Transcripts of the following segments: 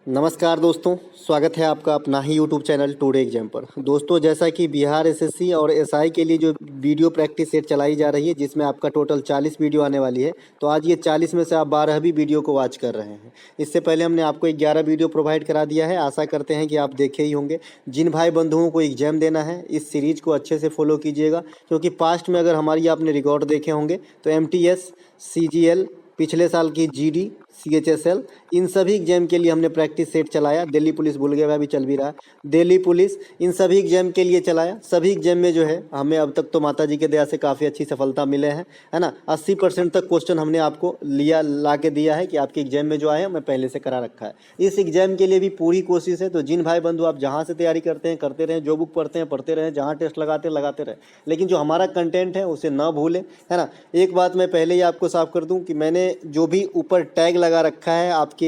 नमस्कार दोस्तों, स्वागत है आपका अपना ही यूट्यूब चैनल टुडे एग्जाम पर। दोस्तों, जैसा कि बिहार एसएससी और एसआई के लिए जो वीडियो प्रैक्टिस सेट चलाई जा रही है, जिसमें आपका टोटल 40 वीडियो आने वाली है, तो आज ये 40 में से आप 12वीं वीडियो को वॉच कर रहे हैं। इससे पहले हमने आपको 11 वीडियो प्रोवाइड करा दिया है। आशा करते हैं कि आप देखे ही होंगे। जिन भाई बंधुओं को एग्जाम देना है, इस सीरीज को अच्छे से फॉलो कीजिएगा, क्योंकि पास्ट में अगर हमारी आपने रिकॉर्ड देखे होंगे तो एमटीएस, सीजीएल, पिछले साल की जीडी, सीएचएसएल, इन सभी एग्जाम के लिए हमने प्रैक्टिस सेट चलाया। दिल्ली पुलिस भूल गया, अभी चल भी रहा है। दिल्ली पुलिस, इन सभी एग्जाम के लिए चलाया। सभी एग्जाम में जो है हमें अब तक तो माता जी के दया से काफ़ी अच्छी सफलता मिले हैं, है ना। 80% तक क्वेश्चन हमने आपको ला के दिया है कि आपके एग्जाम में जो आए मैं पहले से करा रखा है। इस एग्जाम के लिए भी पूरी कोशिश है। तो जिन भाई बंधु आप जहाँ से तैयारी करते हैं करते रहें, जो बुक पढ़ते हैं पढ़ते रहें, जहाँ टेस्ट लगाते लगाते रहें, लेकिन जो हमारा कंटेंट है उसे ना भूलें, है ना। एक बात मैं पहले ही आपको साफ कर दूं कि मैंने जो भी ऊपर टैग लगा रखा है आपके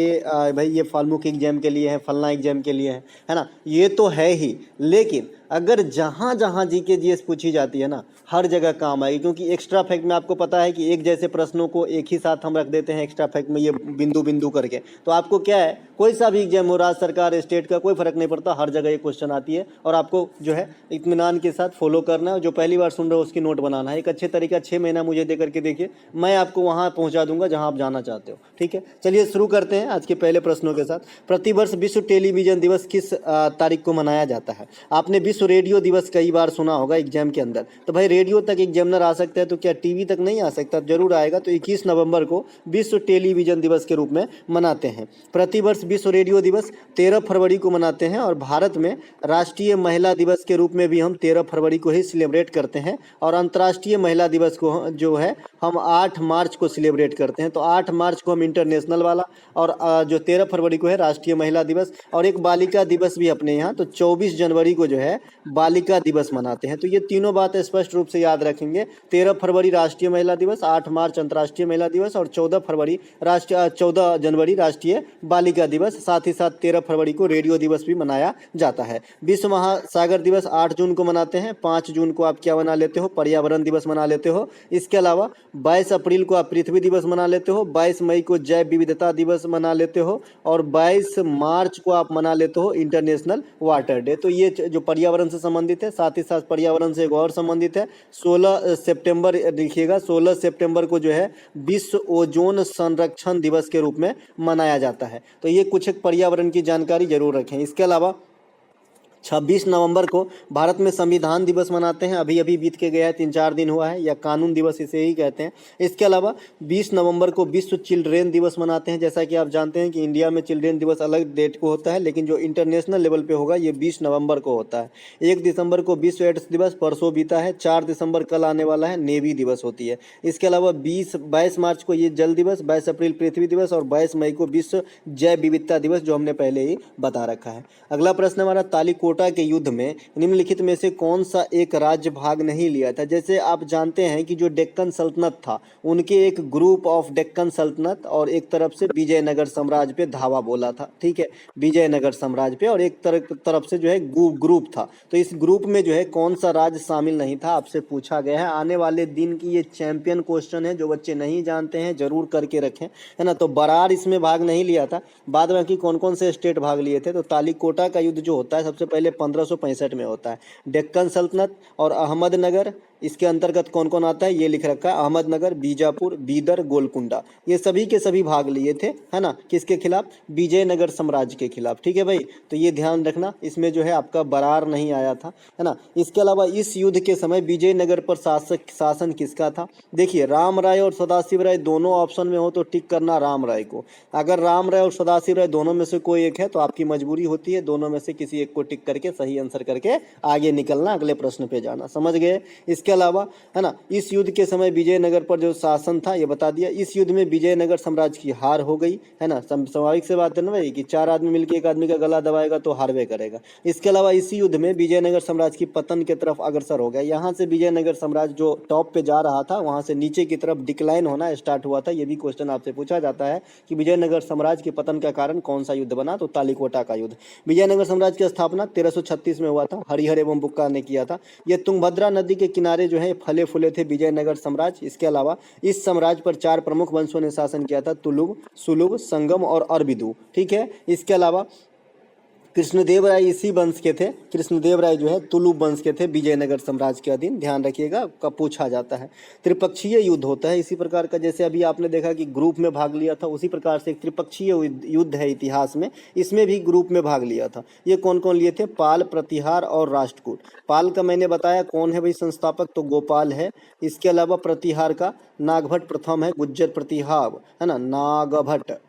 भाई ये फालमुक एग्जाम के लिए है, फलना एग्जाम के लिए है ना, ये तो है ही। लेकिन अगर जहाँ जहाँ जीके जीएस पूछी जाती है ना, हर जगह काम आएगी। क्योंकि एक्स्ट्रा फैक्ट में आपको पता है कि एक जैसे प्रश्नों को एक ही साथ हम रख देते हैं एक्स्ट्रा फैक्ट में, ये बिंदु बिंदु करके। तो आपको क्या है, कोई सा भी एग्जाम हो, राज्य सरकार स्टेट का, कोई फर्क नहीं पड़ता, हर जगह ये क्वेश्चन आती है। और आपको जो है इत्मीनान के साथ फॉलो करना है। जो पहली बार सुन रहे हो उसकी नोट बनाना है। एक अच्छे तरीका 6 महीना मुझे दे करके देखिए, मैं आपको वहाँ पहुँचा दूंगा जहाँ आप जाना चाहते हो। ठीक है, चलिए शुरू करते हैं आज के पहले प्रश्नों के साथ। प्रतिवर्ष विश्व टेलीविजन दिवस किस तारीख को मनाया जाता है? आपने विश्व रेडियो दिवस कई बार सुना होगा एग्जाम के अंदर। तो भाई रेडियो तक एग्जामिनर आ सकता है, तो क्या टीवी तक नहीं आ सकता? जरूर आएगा। तो 21 नवंबर को विश्व टेलीविजन दिवस के रूप में मनाते हैं। प्रतिवर्ष विश्व रेडियो दिवस 13 फरवरी को मनाते हैं। और भारत में राष्ट्रीय महिला दिवस के रूप में भी हम 13 फरवरी को ही सेलिब्रेट करते हैं। और अंतर्राष्ट्रीय महिला दिवस को जो है हम 8 मार्च को सेलिब्रेट करते हैं। तो 8 मार्च को हम इंटरनेशनल वाला, और जो 13 फरवरी को है राष्ट्रीय महिला दिवस। और एक बालिका दिवस भी अपने यहाँ, तो 24 जनवरी को जो है बालिका दिवस मनाते हैं। तो ये तीनों बातें स्पष्ट रूप से याद रखेंगे। 13 फरवरी राष्ट्रीय महिला दिवस, 8 मार्च अंतर्राष्ट्रीय महिला दिवस, और 14 जनवरी राष्ट्रीय बालिका दिवस। साथ ही साथ 13 फरवरी को रेडियो दिवस भी मनाया जाता है। विश्व महासागर दिवस 8 जून को मनाते हैं। 5 जून को आप क्या मना लेते हो? पर्यावरण दिवस मना लेते हो। इसके अलावा 22 अप्रैल को आप पृथ्वी दिवस मना लेते हो। 22 मई को जैव विविधता दिवस मना लेते हो। और 22 मार्च को आप मना लेते हो इंटरनेशनल वाटर डे। तो ये जो पर्यावरण से संबंधित है, साथ ही साथ पर्यावरण से एक और संबंधित है। 16 सितंबर देखिएगा, 16 सितंबर को जो है विश्व ओजोन संरक्षण दिवस के रूप में मनाया जाता है। तो ये कुछ एक पर्यावरण की जानकारी जरूर रखें। इसके अलावा 26 नवंबर को भारत में संविधान दिवस मनाते हैं। अभी अभी बीत के गया है, 3-4 दिन हुआ है, या कानून दिवस इसे ही कहते हैं। इसके अलावा 20 नवंबर को विश्व चिल्ड्रेन दिवस मनाते हैं। जैसा कि आप जानते हैं कि इंडिया में चिल्ड्रेन दिवस अलग डेट को होता है, लेकिन जो इंटरनेशनल लेवल पे होगा ये 20 नवंबर को होता है। 1 दिसंबर को विश्व एड्स दिवस, परसों बीता है। 4 दिसंबर कल आने वाला है, नेवी दिवस होती है। इसके अलावा 22 मार्च को ये जल दिवस, 22 अप्रैल पृथ्वी दिवस, और 22 मई को विश्व जैव विविधता दिवस, जो हमने पहले ही बता रखा है। अगला प्रश्न हमारा, तालिकोटा के युद्ध में निम्नलिखित में से कौन सा एक राज्य भाग नहीं लिया था? जैसे आप जानते हैं कि जो डेक्कन सल्तनत था, उनके एक ग्रुप ऑफ डेक्कन सल्तनत और एक तरफ से विजयनगर साम्राज्य पे धावा बोला था। ठीक है, विजयनगर साम्राज्य पे, और एक तरफ से जो है ग्रुप था। तो इस ग्रुप में जो है कौन सा राज्य शामिल नहीं था, आपसे पूछा गया है। आने वाले दिन की ये चैंपियन क्वेश्चन है, जो बच्चे नहीं जानते हैं जरूर करके रखें, है ना। तो बरार इसमें भाग नहीं लिया था। बाद बाकी कौन कौन से स्टेट भाग लिए थे? तो तालिकोटा का युद्ध जो होता है सबसे पहले 1565 में होता है। डेक्कन सल्तनत और अहमदनगर, इसके अंतर्गत कौन कौन आता है ये लिख रखा है। अहमदनगर, बीजापुर, बीदर, गोलकुंडा, ये सभी के सभी भाग लिए थे, है ना। किसके खिलाफ? विजयनगर साम्राज्य के खिलाफ। ठीक है भाई, तो ये ध्यान रखना, इसमें जो है आपका बरार नहीं आया था, है ना। इसके अलावा इस युद्ध के समय विजयनगर पर शासन किसका था? देखिए, राम राय और सदाशिव राय दोनों ऑप्शन में हो तो टिक करना राम राय को। अगर राम राय और सदाशिव राय दोनों में से कोई एक है तो आपकी मजबूरी होती है दोनों में से किसी एक को टिक करके सही आंसर करके आगे निकलना, अगले प्रश्न पे जाना। समझ गए? इसके अलावा, है ना, इस युद्ध के समय विजयनगर पर जो शासन था ये बता दिया। इस युद्ध में विजयनगर साम्राज्य की हार हो गई, है ना। स्वाभाविक से बात है ना भाई कि 4 आदमी मिलकर एक आदमी का गला दबाएगा तो हारवे करेगा। इसके अलावा इसी युद्ध में विजयनगर साम्राज्य की पतन की तरफ अग्रसर हो गया। यहाँ से विजयनगर साम्राज्य जो टॉप पे जा रहा था, वहां से नीचे की तरफ डिक्लाइन होना स्टार्ट हुआ था। ये भी क्वेश्चन आपसे पूछा जाता है कि विजयनगर साम्राज्य के पतन का कारण कौन सा युद्ध बना? तो तालिकोटा का युद्ध। विजयनगर साम्राज्य की स्थापना 1336 में हुआ था, हरिहर एवं बुक्का ने किया था। यह तुंगभद्रा नदी के किनारे सारे जो है फले फूले थे विजयनगर साम्राज्य। इसके अलावा इस साम्राज्य पर 4 प्रमुख वंशों ने शासन किया था, तुलुग, सुलुग, संगम और अरबिदु। ठीक है, इसके अलावा कृष्णदेव राय इसी वंश के थे। कृष्णदेव राय जो है तुलुब वंश के थे, विजयनगर साम्राज्य के अधीन। ध्यान रखिएगा, कब पूछा जाता है। त्रिपक्षीय युद्ध होता है इसी प्रकार का, जैसे अभी आपने देखा कि ग्रुप में भाग लिया था, उसी प्रकार से एक त्रिपक्षीय युद्ध है इतिहास में, इसमें भी ग्रुप में भाग लिया था। ये कौन कौन लिए थे? पाल, प्रतिहार और राष्ट्रकूट। पाल का मैंने बताया कौन है भाई संस्थापक, तो गोपाल है। इसके अलावा प्रतिहार का नागभट्ट प्रथम है, गुज्जर प्रतिहार है ना,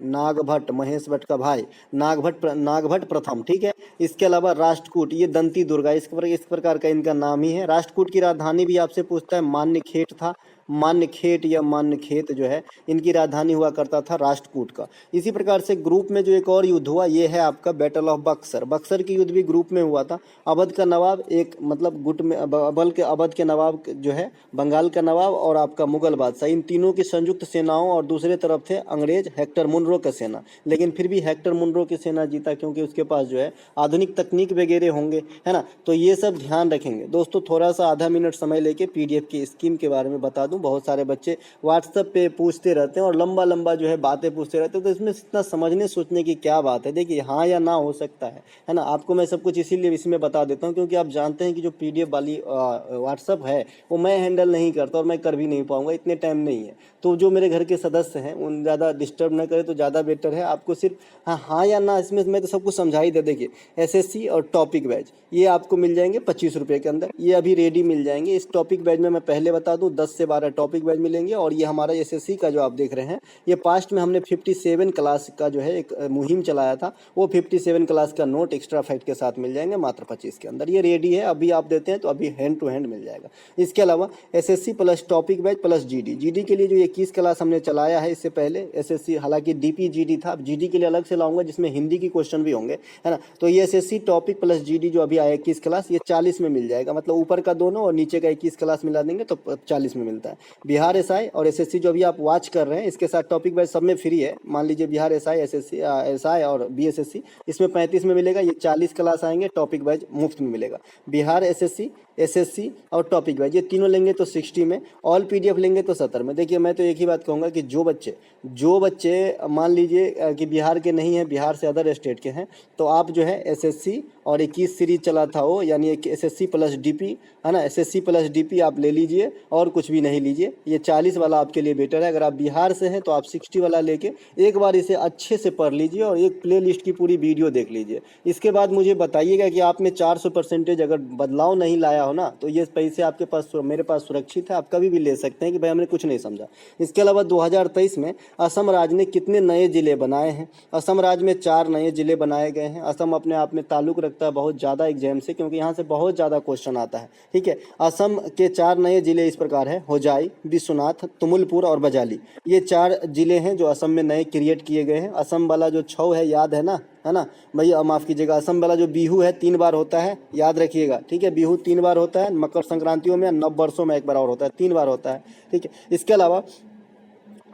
नागभट्ट महेश भट्ट का भाई, नागभट्ट प्रथम। ठीक है, इसके अलावा राष्ट्रकूट, ये दंती दुर्गा, इस प्रकार का इनका नाम ही है। राष्ट्रकूट की राजधानी भी आपसे पूछता है, मान्यखेट था। मान्यखेट या मान्यखेत जो है, इनकी राजधानी हुआ करता था राष्ट्रकूट का। इसी प्रकार से ग्रुप में जो एक और युद्ध हुआ, ये है आपका बैटल ऑफ बक्सर। बक्सर की युद्ध भी ग्रुप में हुआ था। अवध का नवाब एक मतलब गुट में, अवध के नवाब जो है, बंगाल का नवाब और आपका मुगल बादशाह, इन तीनों की संयुक्त सेनाओं, और दूसरे तरफ थे अंग्रेज हेक्टर मुनरो का सेना। लेकिन फिर भी हेक्टर मुनरो की सेना जीता, क्योंकि उसके पास जो है आधुनिक तकनीक वगैरह होंगे, है ना। तो ये सब ध्यान रखेंगे दोस्तों। थोड़ा सा आधा मिनट समय लेके पीडीएफ की स्कीम के बारे में बता दूं। बहुत सारे बच्चे व्हाट्सएप पे पूछते रहते हैं और लंबा लंबा जो है बातें पूछते रहते हैं, तो इसमें इतना समझने सोचने की क्या बात है। देखिए, हाँ या ना हो सकता है ना। आपको मैं सब कुछ इसीलिए इसमें बता देता हूँ, क्योंकि आप जानते हैं कि जो पीडीएफ वाली व्हाट्सएप है वो मैं हैंडल नहीं करता और मैं कर भी नहीं पाऊंगा, इतने टाइम नहीं है। तो जो मेरे घर के सदस्य हैं उन ज़्यादा डिस्टर्ब न करे तो ज़्यादा बेटर है। आपको सिर्फ हाँ या ना, इसमें मैं तो सब कुछ समझा ही दे। देखिए, एसएससी और टॉपिक बैच ये आपको मिल जाएंगे 25 रुपये के अंदर, ये अभी रेडी मिल जाएंगे। इस टॉपिक बैच में मैं पहले बता दूं 10 से 12 टॉपिक बैच मिलेंगे। और ये हमारा एसएससी का जो आप देख रहे हैं, ये पास्ट में हमने 57 क्लास का जो है एक मुहिम चलाया था, वो 57 क्लास का नोट एक्स्ट्रा फैक्ट के साथ मिल जाएंगे मात्र 25 के अंदर। ये रेडी है, अभी आप देते हैं तो अभी हैंड टू हैंड मिल जाएगा। इसके अलावा SSC plus topic batch plus GD के लिए जो 21 क्लास हमने चलाया है इससे पहले। एसएससी हालांकि डीपी जीडी था, जीडी के लिए अलग से लाऊंगा जिसमें हिंदी की क्वेश्चन भी होंगे, है ना। तो ये एसएससी टॉपिक प्लस जीडी जो अभी आया 21 क्लास, ये 40 में मिल जाएगा। मतलब ऊपर का दोनों और नीचे का 21 क्लास मिला देंगे तो 40 में मिलता है। बिहार एसआई और एसएससी जो अभी आप वॉच कर रहे हैं, इसके साथ टॉपिक बैच सब में फ्री है। मान लीजिए बिहार एसआई, एसआई और बीएसएससी, इसमें 35 में मिलेगा। ये 40 क्लास आएंगे, टॉपिक बैच मुफ्त में मिलेगा। बिहार एसएससी और टॉपिक बैच ये तीनों लेंगे तो 60 में, ऑल पीडीएफ लेंगे तो 70 में। देखिए, मैं तो एक ही बात कहूँगा कि जो बच्चे मान लीजिए कि बिहार के नहीं हैं, बिहार से अदर स्टेट के हैं, तो आप जो है एसएससी और 21 सीरीज चला था वो, यानी एसएससी प्लस डीपी, है ना, एसएससी प्लस डीपी आप ले लीजिए और कुछ भी नहीं लीजिए। ये 40 वाला आपके लिए बेटर है। अगर आप बिहार से हैं तो आप 60 वाला लेके एक बार इसे अच्छे से पढ़ लीजिए और एक प्ले लिस्ट की पूरी वीडियो देख लीजिए। इसके बाद मुझे बताइएगा कि आपने 400% अगर बदलाव नहीं लाया हो ना, तो ये पैसे आपके पास, मेरे पास सुरक्षित है, आप कभी भी ले सकते हैं कि भाई हमने कुछ नहीं समझा। इसके अलावा 2023 में असम राज्य ने कितने नए जिले बनाए हैं? असम राज्य में 4 नए जिले बनाए गए हैं। असम अपने आप में ताल्लुक रखता है बहुत ज़्यादा एग्जाम से, क्योंकि यहाँ से बहुत ज़्यादा क्वेश्चन आता है। ठीक है, असम के 4 नए जिले इस प्रकार है, होजाई, विश्वनाथ, तुमुलपुर और बजाली। ये 4 जिले हैं जो असम में नए क्रिएट किए गए हैं। असम वाला जो छौ है याद है ना, है ना भैया, माफ़ कीजिएगा। असम वाला जो बिहू है 3 बार होता है, याद रखिएगा। ठीक है, बिहू 3 बार होता है, मकर संक्रांतियों में, नव वर्षों में 1 बार और होता है, 3 बार होता है। ठीक है, इसके अलावा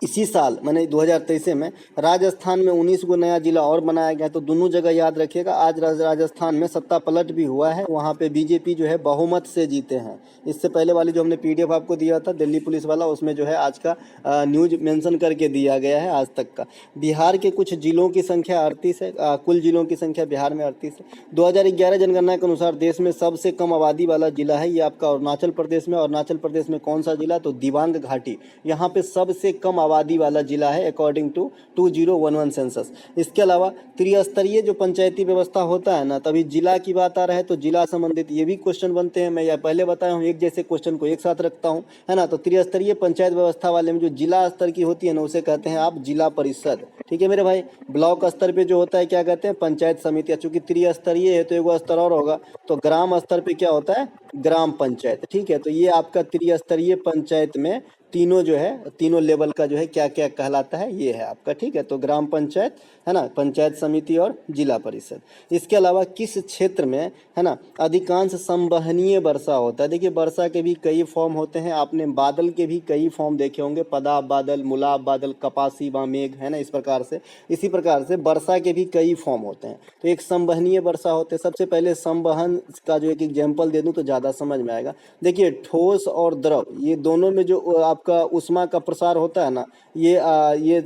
इसी साल मैंने 2023 में राजस्थान में 19 को नया जिला और बनाया गया। तो दोनों जगह याद रखिएगा। आज राजस्थान में सत्ता पलट भी हुआ है, वहाँ पे बीजेपी जो है बहुमत से जीते हैं। इससे पहले वाली जो हमने पीडीएफ आपको दिया था दिल्ली पुलिस वाला, उसमें जो है आज का न्यूज मेंशन करके दिया गया है आज तक का। बिहार के कुछ जिलों की संख्या 38 है, कुल जिलों की संख्या बिहार में 38 है। 2011 जनगणना के अनुसार देश में सबसे कम आबादी वाला जिला है ये आपका अरुणाचल प्रदेश में। अरुणाचल प्रदेश में कौन सा जिला? तो दिबांग घाटी, यहाँ पे सबसे कम आबादी वाला जिला है अकॉर्डिंग टू 2011 सेंसस। इसके अलावा त्रिस्तरीय जो पंचायती व्यवस्था होता है ना, तभी जिला की बात आ रहा है तो जिला संबंधित ये भी क्वेश्चन बनते हैं। मैं यह पहले बताया हूँ, एक जैसे क्वेश्चन को एक साथ रखता हूँ, है ना। तो त्रिस्तरीय पंचायत व्यवस्था वाले में जो जिला स्तर की होती है ना, उसे कहते हैं आप जिला परिषद। ठीक है मेरे भाई। ब्लॉक स्तर पे जो होता है क्या कहते हैं? पंचायत समिति। चूंकि त्रिस्तरीय है तो एक स्तर और होगा, तो ग्राम स्तर पे क्या होता है? ग्राम पंचायत। ठीक है, तो ये आपका त्रिस्तरीय पंचायत में तीनों जो है, तीनों लेवल का जो है क्या क्या कहलाता है, ये है आपका। ठीक है, तो ग्राम पंचायत, है ना, पंचायत समिति और जिला परिषद। इसके अलावा किस क्षेत्र में, है ना, अधिकांश संवहनीय वर्षा होता है। देखिए वर्षा के भी कई फॉर्म होते हैं, आपने बादल के भी कई फॉर्म देखे होंगे, पदाब बादल, मुलाब बादल, कपासी व मेघ, है ना, इस प्रकार से। इसी प्रकार से वर्षा के भी कई फॉर्म होते हैं। तो एक संवहनीय वर्षा होते हैं। सबसे पहले संवहन का जो एक एग्जाम्पल दे दूं तो ज़्यादा समझ में आएगा। देखिए ठोस और द्रव, ये दोनों में जो आपका ऊष्मा का प्रसार होता है ना, ये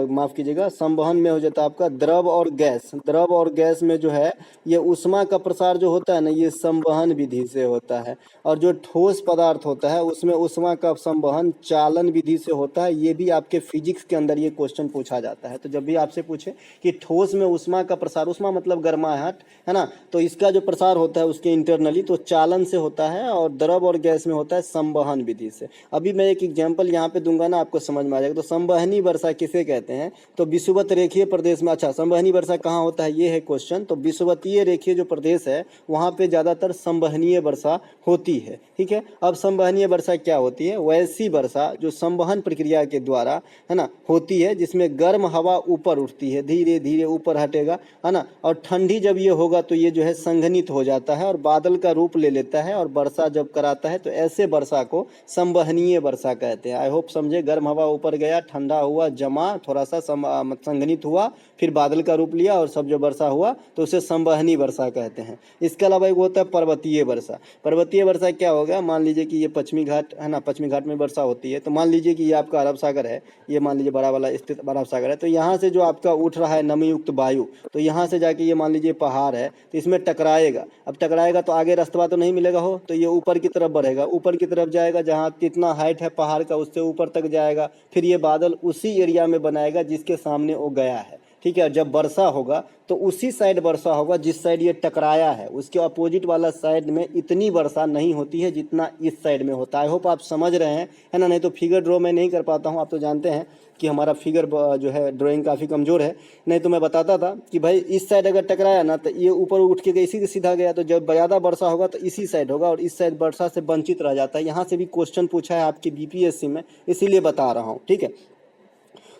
माफ़ कीजिएगा, संवहन में हो जाता है आपका द्रव और गैस। द्रव और गैस में जो है ये ऊष्मा का प्रसार जो होता है ना, ये संवहन विधि से होता है। और जो ठोस पदार्थ होता है उसमें ऊष्मा का संवहन चालन विधि से होता है। ये भी आपके फिजिक्स के अंदर ये क्वेश्चन पूछा जाता है। तो जब भी आपसे पूछे कि ठोस में ऊष्मा का प्रसार, ऊष्मा मतलब गर्माहट, है ना, तो इसका जो प्रसार होता है उसके इंटरनली तो चालन से होता है, और द्रव और गैस में होता है संवहन विधि से। अभी मैं एक एग्जाम्पल यहाँ पे दूंगा ना, आपको समझ में आ जाएगा। तो संवहनी वर्षा किसे कहते हैं, तो विषुवत रेखीय प्रदेश में। अच्छा, संवहनी वर्षा कहाँ होता है, ये है क्वेश्चन। तो विषुवतीय रेखीय जो प्रदेश है वहाँ पे ज़्यादातर संवहनीय वर्षा होती है। ठीक है, अब संवहनीय वर्षा क्या होती है, वैसी वर्षा जो संवहन प्रक्रिया के द्वारा, है ना, होती है, जिसमें गर्म हवा ऊपर उठती है, धीरे धीरे ऊपर हटेगा, है ना, और ठंडी जब ये होगा तो ये जो है संघनित हो जाता है और बादल का रूप ले लेता है और वर्षा जब कराता है, तो ऐसे वर्षा को संवहनीय वर्षा कहते हैं। आई होप समझे। गर्म हवा ऊपर गया, ठंडा हुआ, जमा, थोड़ा सा संघनित हुआ, फिर बादल का रूप लिया और सब जो वर्षा हुआ तो उसे संवहनी वर्षा कहते हैं। इसके अलावा एक होता है पर्वतीय वर्षा। पर्वतीय वर्षा क्या होगा, मान लीजिए कि ये पश्चिमी घाट, है ना, पश्चिमी घाट में वर्षा होती है। तो मान लीजिए कि ये आपका अरब सागर है, ये मान लीजिए बड़ा वाला स्थित अरब सागर है। तो यहाँ से जो आपका उठ रहा है नमी युक्त वायु, तो यहाँ से जाके ये मान लीजिए पहाड़ है, तो इसमें टकराएगा। अब टकराएगा तो आगे रास्ता तो नहीं मिलेगा हो, तो ये ऊपर की तरफ बढ़ेगा, ऊपर की तरफ जाएगा, जहाँ कितना हाइट है पहाड़ का उससे ऊपर तक जाएगा। फिर ये बादल उसी एरिया में बनाएगा जिसके सामने वो गया है। ठीक है, जब वर्षा होगा तो उसी साइड वर्षा होगा जिस साइड ये टकराया है, उसके अपोजिट वाला साइड में इतनी वर्षा नहीं होती है जितना इस साइड में होता है। आई होप आप समझ रहे हैं, है ना। नहीं तो फिगर ड्रॉ मैं नहीं कर पाता हूँ, आप तो जानते हैं कि हमारा फिगर जो है ड्राइंग काफ़ी कमज़ोर है। नहीं तो मैं बताता था कि भाई इस साइड अगर टकराया ना तो ये ऊपर उठ के इसी से सीधा गया, तो जब ज़्यादा वर्षा होगा तो इसी साइड होगा और इस साइड वर्षा से वंचित रह जाता है। यहाँ से भी क्वेश्चन पूछा है आपकी बीपीएससी में, इसीलिए बता रहा हूँ। ठीक है,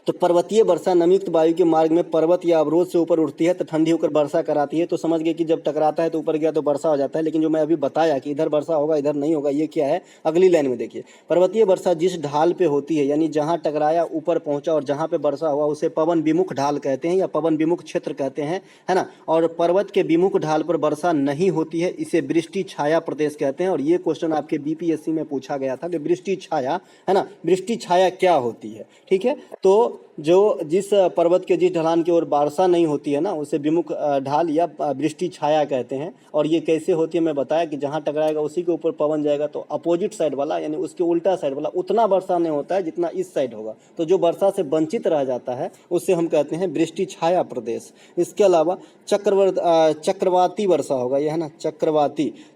तो पर्वतीय वर्षा नमीयुक्त वायु के मार्ग में पर्वत या अवरोध से ऊपर उठती है तो ठंडी होकर वर्षा कराती है। तो समझ गए कि जब टकराता है तो ऊपर गया तो वर्षा हो जाता है। लेकिन जो मैं अभी बताया कि इधर वर्षा होगा इधर नहीं होगा, ये क्या है, अगली लाइन में देखिए। पर्वतीय वर्षा जिस ढाल पे होती है, यानी जहाँ टकराया ऊपर पहुंचा और जहाँ पे वर्षा हुआ, उसे पवन विमुख ढाल कहते हैं या पवन विमुख क्षेत्र कहते हैं, है ना। और पर्वत के विमुख ढाल पर वर्षा नहीं होती है, इसे वृष्टि छाया प्रदेश कहते हैं। और ये क्वेश्चन आपके बीपीएससी में पूछा गया था कि वृष्टि छाया, है ना, वृष्टि छाया क्या होती है। ठीक है, तो जो जिस पर्वत के जिस ढलान की ओर वर्षा नहीं होती है ना, उसे विमुख ढाल या वृष्टि छाया कहते हैं। और ये कैसे होती है मैं बताया कि जहाँ टकराएगा उसी के ऊपर पवन जाएगा, तो अपोजिट साइड वाला यानी उसके उल्टा साइड वाला उतना वर्षा नहीं होता है जितना इस साइड होगा। तो जो वर्षा से वंचित रह जाता है उससे हम कहते हैं वृष्टि छाया प्रदेश। इसके अलावा चक्रवाती वर्षा होगा, यह है ना,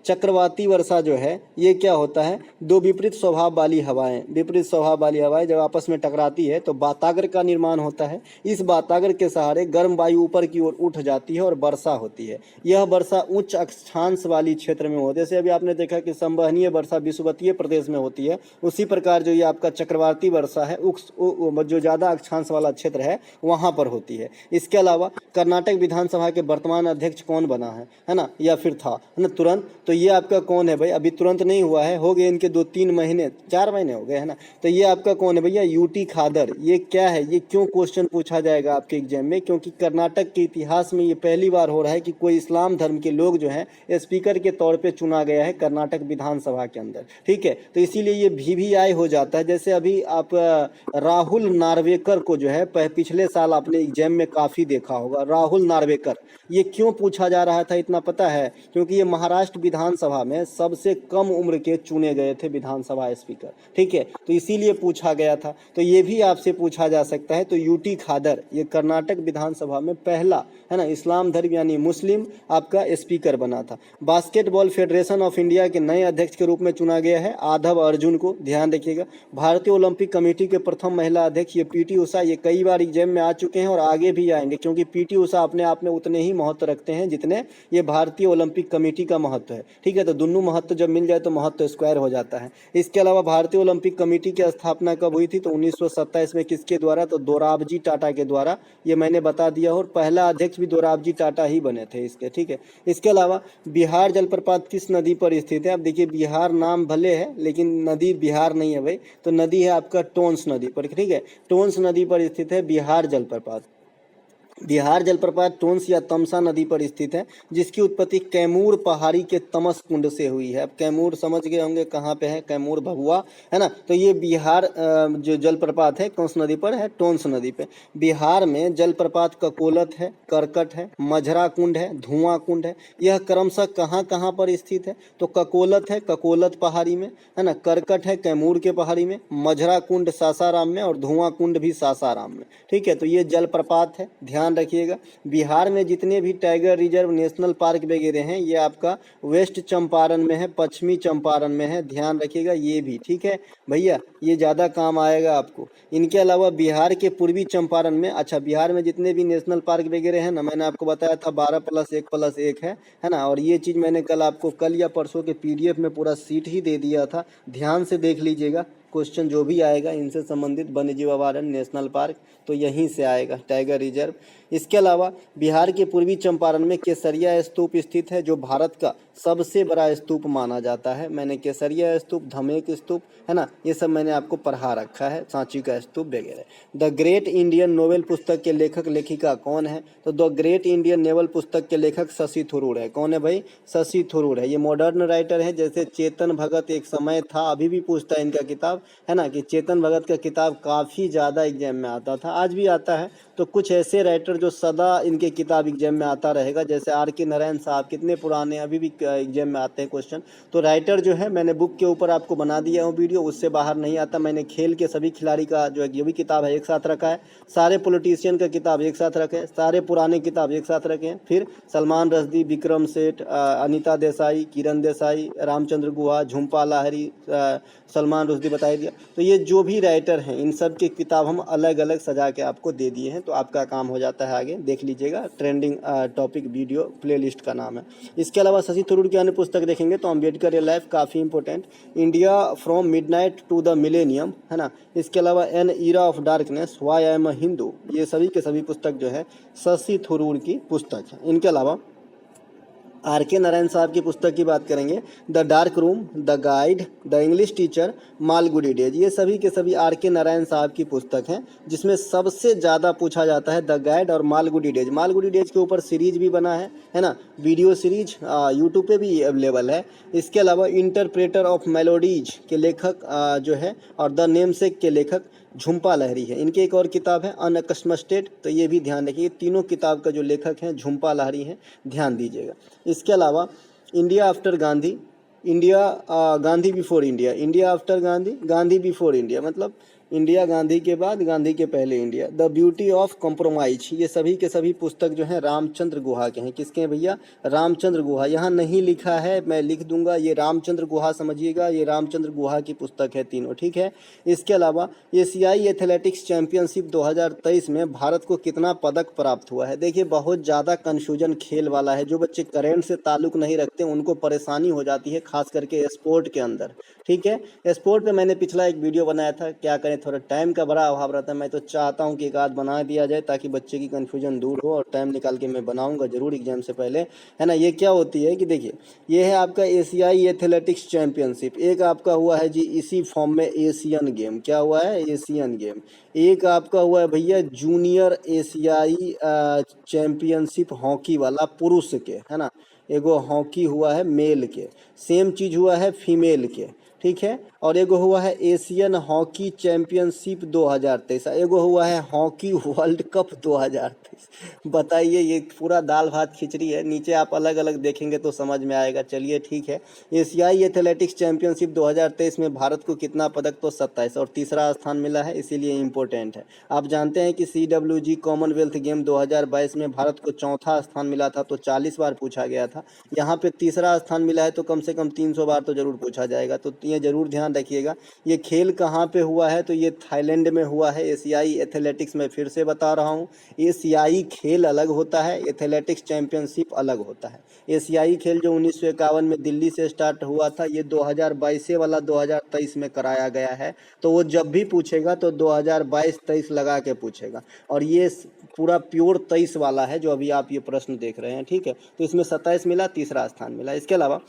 चक्रवाती वर्षा जो है ये क्या होता है, दो विपरीत स्वभाव वाली हवाएं जब आपस में टकराती है तो वातागर का निर्माण होता है। इस वातागर के सहारे गर्म वायु ऊपर की ओर उठ जाती है और वर्षा होती है। यह वर्षा उच्च अक्षांश वाली क्षेत्र में होती है। जैसे अभी आपने देखा कि संवहनीय वर्षा विषुवतीय प्रदेश में होती है, उसी प्रकार जो ये आपका चक्रवाती वर्षा है जो ज़्यादा अक्षांश वाला क्षेत्र है वहाँ पर होती है। इसके अलावा कर्नाटक विधानसभा के वर्तमान अध्यक्ष कौन बना है ना, या फिर था, है ना, तुरंत। तो ये आपका कौन है भाई, अभी तुरंत नहीं हुआ है, हो गए इनके 2-3 महीने 4 महीने हो गए, है ना। तो ये आपका कौन है भैया, यूटी खादर। ये क्या है, ये क्यों क्वेश्चन पूछा जाएगा आपके एग्जाम में, क्योंकि कर्नाटक के इतिहास में ये पहली बार हो रहा है कि कोई इस्लाम धर्म के लोग जो है स्पीकर के तौर पे चुना गया है कर्नाटक विधानसभा के अंदर। ठीक है, तो इसीलिए ये वीवीआई हो जाता है। जैसे अभी आप राहुल नार्वेकर को जो है पिछले साल आपने एग्जाम में काफ़ी देखा होगा, राहुल नार्वेकर। ये क्यों पूछा जा रहा था इतना पता है, क्योंकि ये महाराष्ट्र विधानसभा में सबसे कम उम्र के चुने गए थे विधानसभा स्पीकर। ठीक है, तो इसीलिए पूछा गया था। तो ये भी आपसे पूछा जा सकता है। तो यूटी खादर ये कर्नाटक विधानसभा में पहला, है ना, इस्लाम धर्म यानी मुस्लिम आपका स्पीकर बना था। बास्केटबॉल फेडरेशन ऑफ इंडिया के नए अध्यक्ष के रूप में चुना गया है आधव अर्जुन को, ध्यान रखिएगा। भारतीय ओलंपिक कमेटी के प्रथम महिला अध्यक्ष ये पीटी उषा, ये कई बार एग्जाम में आ चुके हैं और आगे भी आएंगे, क्योंकि पीटी उषा अपने आप में उतने ही महत्व रखते हैं जितने ये भारतीय ओलंपिक कमेटी का महत्व है। ठीक है, तो दोनों महत्व जब मिल जाए तो महत्व स्क्वायर हो जाता है। इसके अलावा भारतीय ओलंपिक कमेटी की स्थापना कब हुई थी, तो 1927 में किसके द्वारा द्वारा, तो दोराबजी टाटा के द्वारा, ये मैंने बता दिया। और पहला अध्यक्ष भी दोराबजी टाटा ही बने थे इसके, ठीक है। इसके अलावा बिहार जलप्रपात किस नदी पर स्थित है? अब देखिए बिहार नाम भले है लेकिन नदी बिहार नहीं है भाई, तो नदी है आपका टोंस नदी पर, ठीक है। टोंस नदी पर स्थित है बिहार जलप्रपात। बिहार जलप्रपात टोंस या तमसा नदी पर स्थित है, जिसकी उत्पत्ति कैमूर पहाड़ी के तमस कुंड से हुई है। अब कैमूर समझ गए होंगे कहाँ पे है, कैमूर भभुआ, है ना। तो ये बिहार जो जलप्रपात है कौन सी नदी पर है? टोंस नदी पे। बिहार में जलप्रपात ककोलत है, करकट है, मझरा कुंड है, धुआं कुंड है। यह क्रमशः कहाँ कहाँ पर स्थित है? तो ककोलत है ककोलत पहाड़ी में, है ना। करकट है कैमूर के पहाड़ी में, मझरा कुंड सासाराम में, और धुआं कुंड भी सासाराम में, ठीक है। तो ये जलप्रपात है, ध्यान रखिएगा। बिहार में जितने भी टाइगर रिजर्व, नेशनल पार्क वगैरह हैं, ये आपका वेस्ट चंपारण में है, पश्चिमी चंपारण में है, ध्यान रखिएगा ये भी, ठीक है भैया, ये ज़्यादा काम आएगा आपको। इनके अलावा बिहार के पूर्वी चंपारण में, अच्छा बिहार में जितने भी नेशनल पार्क वगैरह हैं ना, मैंने आपको बताया था 12+1+1 है ना। और ये चीज़ मैंने कल आपको, कल या परसों के PDF में पूरा सीट ही दे दिया था, ध्यान से देख लीजिएगा। क्वेश्चन जो भी आएगा इनसे संबंधित, वन्य जीव अभयारण्य, नेशनल पार्क, तो यहीं से आएगा, टाइगर रिजर्व। इसके अलावा बिहार के पूर्वी चंपारण में केसरिया स्तूप स्थित है, जो भारत का सबसे बड़ा स्तूप माना जाता है। मैंने केसरिया स्तूप, धमेक स्तूप, है ना, ये सब मैंने आपको पढ़ा रखा है, सांची का स्तूप वगैरह। द ग्रेट इंडियन नोवेल पुस्तक के लेखक लेखिका कौन है? तो द ग्रेट इंडियन नोवेल पुस्तक के लेखक शशि थरूर है। कौन है भाई? शशि थरूर है। ये मॉडर्न राइटर है, जैसे चेतन भगत एक समय था, अभी भी पूछता है इनका किताब, है ना, कि चेतन भगत का किताब काफ़ी ज़्यादा एग्जाम में आता था, आज भी आता है। तो कुछ ऐसे राइटर जो सदा इनके किताब एग्जाम में आता रहेगा, जैसे R.K. नारायण साहब, कितने पुराने, अभी भी एग्जाम में आते हैं क्वेश्चन। तो राइटर जो है, मैंने बुक के ऊपर आपको बना दिया हूँ वीडियो, उससे बाहर नहीं आता। मैंने खेल के सभी खिलाड़ी का जो है ये भी किताब है एक साथ रखा है, सारे पॉलिटिशियन का किताब एक साथ रखे, सारे पुराने किताब एक साथ रखे हैं। फिर सलमान रश्दी, विक्रम सेठ, अनीता देसाई, किरण देसाई, रामचंद्र गुहा, झुम्पा लाहिरी, सलमान रश्दी बता दिया। तो ये जो भी राइटर हैं इन सब की किताब हम अलग अलग सजा के आपको दे दिए हैं, तो आपका काम हो जाता है आगे, देख लीजिएगा। ट्रेंडिंग टॉपिक वीडियो प्लेलिस्ट का नाम है। इसके अलावा शशि थरूर की अन्य पुस्तक देखेंगे तो अम्बेडकर ए लाइफ, काफ़ी important, India from midnight to the millennium, है ना। इसके अलावा an era of darkness, why I am a Hindu, ये सभी के सभी पुस्तक जो है शशि थरूर की पुस्तक है। इनके अलावा R.K. नारायण साहब की पुस्तक की बात करेंगे, the dark room, the guide, the English teacher, Malgudi days, ये सभी के सभी R.K. नारायण साहब की पुस्तक हैं, जिसमें सबसे ज़्यादा पूछा जाता है द गाइड और मालगुडी डेज। मालगुडी डेज के ऊपर सीरीज भी बना है ना, वीडियो सीरीज यूट्यूब पे भी अवेलेबल है। इसके अलावा इंटरप्रेटर ऑफ मेलोडीज के लेखक जो है, और द नेमसेक के लेखक झुम्पा लाहिरी है। इनकी एक और किताब है अनकस्मस्टेड, तो ये भी ध्यान रखिए, तीनों किताब का जो लेखक हैं झुम्पा लाहिरी हैं, ध्यान दीजिएगा। इसके अलावा India after Gandhi, India Gandhi before India, India after Gandhi, Gandhi before India, मतलब इंडिया गांधी के बाद, गांधी के पहले India, the beauty of compromise, ये सभी के सभी पुस्तक जो हैं रामचंद्र गुहा के हैं। किसके हैं भैया? रामचंद्र गुहा। यहाँ नहीं लिखा है, मैं लिख दूंगा, ये रामचंद्र गुहा समझिएगा, ये रामचंद्र गुहा की पुस्तक है तीनों, ठीक है। इसके अलावा एशियाई एथलेटिक्स चैंपियनशिप 2023 में भारत को कितना पदक प्राप्त हुआ है? देखिए बहुत ज़्यादा कन्फ्यूजन खेल वाला है, जो बच्चे करेंट से ताल्लुक़ नहीं रखते उनको परेशानी हो जाती है, खास करके स्पोर्ट के अंदर, ठीक है। स्पोर्ट पे मैंने पिछला एक वीडियो बनाया था, क्या करें थोड़ा टाइम का बड़ा अभाव रहता है, मैं तो चाहता हूं कि एक आध बना दिया जाए ताकि बच्चे की कन्फ्यूजन दूर हो, और टाइम निकाल के मैं बनाऊंगा जरूर एग्जाम से पहले, है ना। ये क्या होती है कि देखिए, ये है आपका एशियाई एथलेटिक्स चैंपियनशिप, एक आपका हुआ है जी इसी फॉर्म में एशियन गेम, क्या हुआ है? Asian game. एक आपका हुआ है भैया जूनियर एशियाई चैंपियनशिप हॉकी वाला, पुरुष के, है ना। एगो हॉकी हुआ है मेल के, सेम चीज़ हुआ है फीमेल के, ठीक है। और एगो हुआ है एशियन हॉकी चैंपियनशिप 2023, एगो हुआ है हॉकी वर्ल्ड कप 2023। बताइए, ये पूरा दाल भात खिचड़ी है। नीचे आप अलग अलग देखेंगे तो समझ में आएगा। चलिए ठीक है। एशियाई एथलेटिक्स चैंपियनशिप 2023 में भारत को कितना पदक? तो 27, और तीसरा स्थान मिला है, इसीलिए इम्पोर्टेंट है। आप जानते हैं कि CWG कॉमनवेल्थ गेम 2022 में भारत को चौथा स्थान मिला था, तो 40 बार पूछा गया था। था। यहाँ पे तीसरा स्थान मिला है तो कम से कम 300 बार तो जरूर पूछा जाएगा, तो ये जरूर ध्यान रखिएगा। ये खेल कहाँ पे हुआ है, तो ये थाईलैंड में हुआ है। एशियाई एथलेटिक्स में फिर से बता रहा हूँ, एशियाई खेल अलग होता है, एथलेटिक्स चैंपियनशिप अलग होता है। एशियाई खेल जो 1951 में दिल्ली से स्टार्ट हुआ था, ये 2022 वाला 2023 में कराया गया है। तो वो जब भी पूछेगा तो 2022-23 लगा के पूछेगा, और ये पूरा प्योर 23 वाला है जो अभी आप ये प्रश्न देख रहे हैं, ठीक है। तो इसमें 27 मिला, तीसरा स्थान मिला। इसके अलावा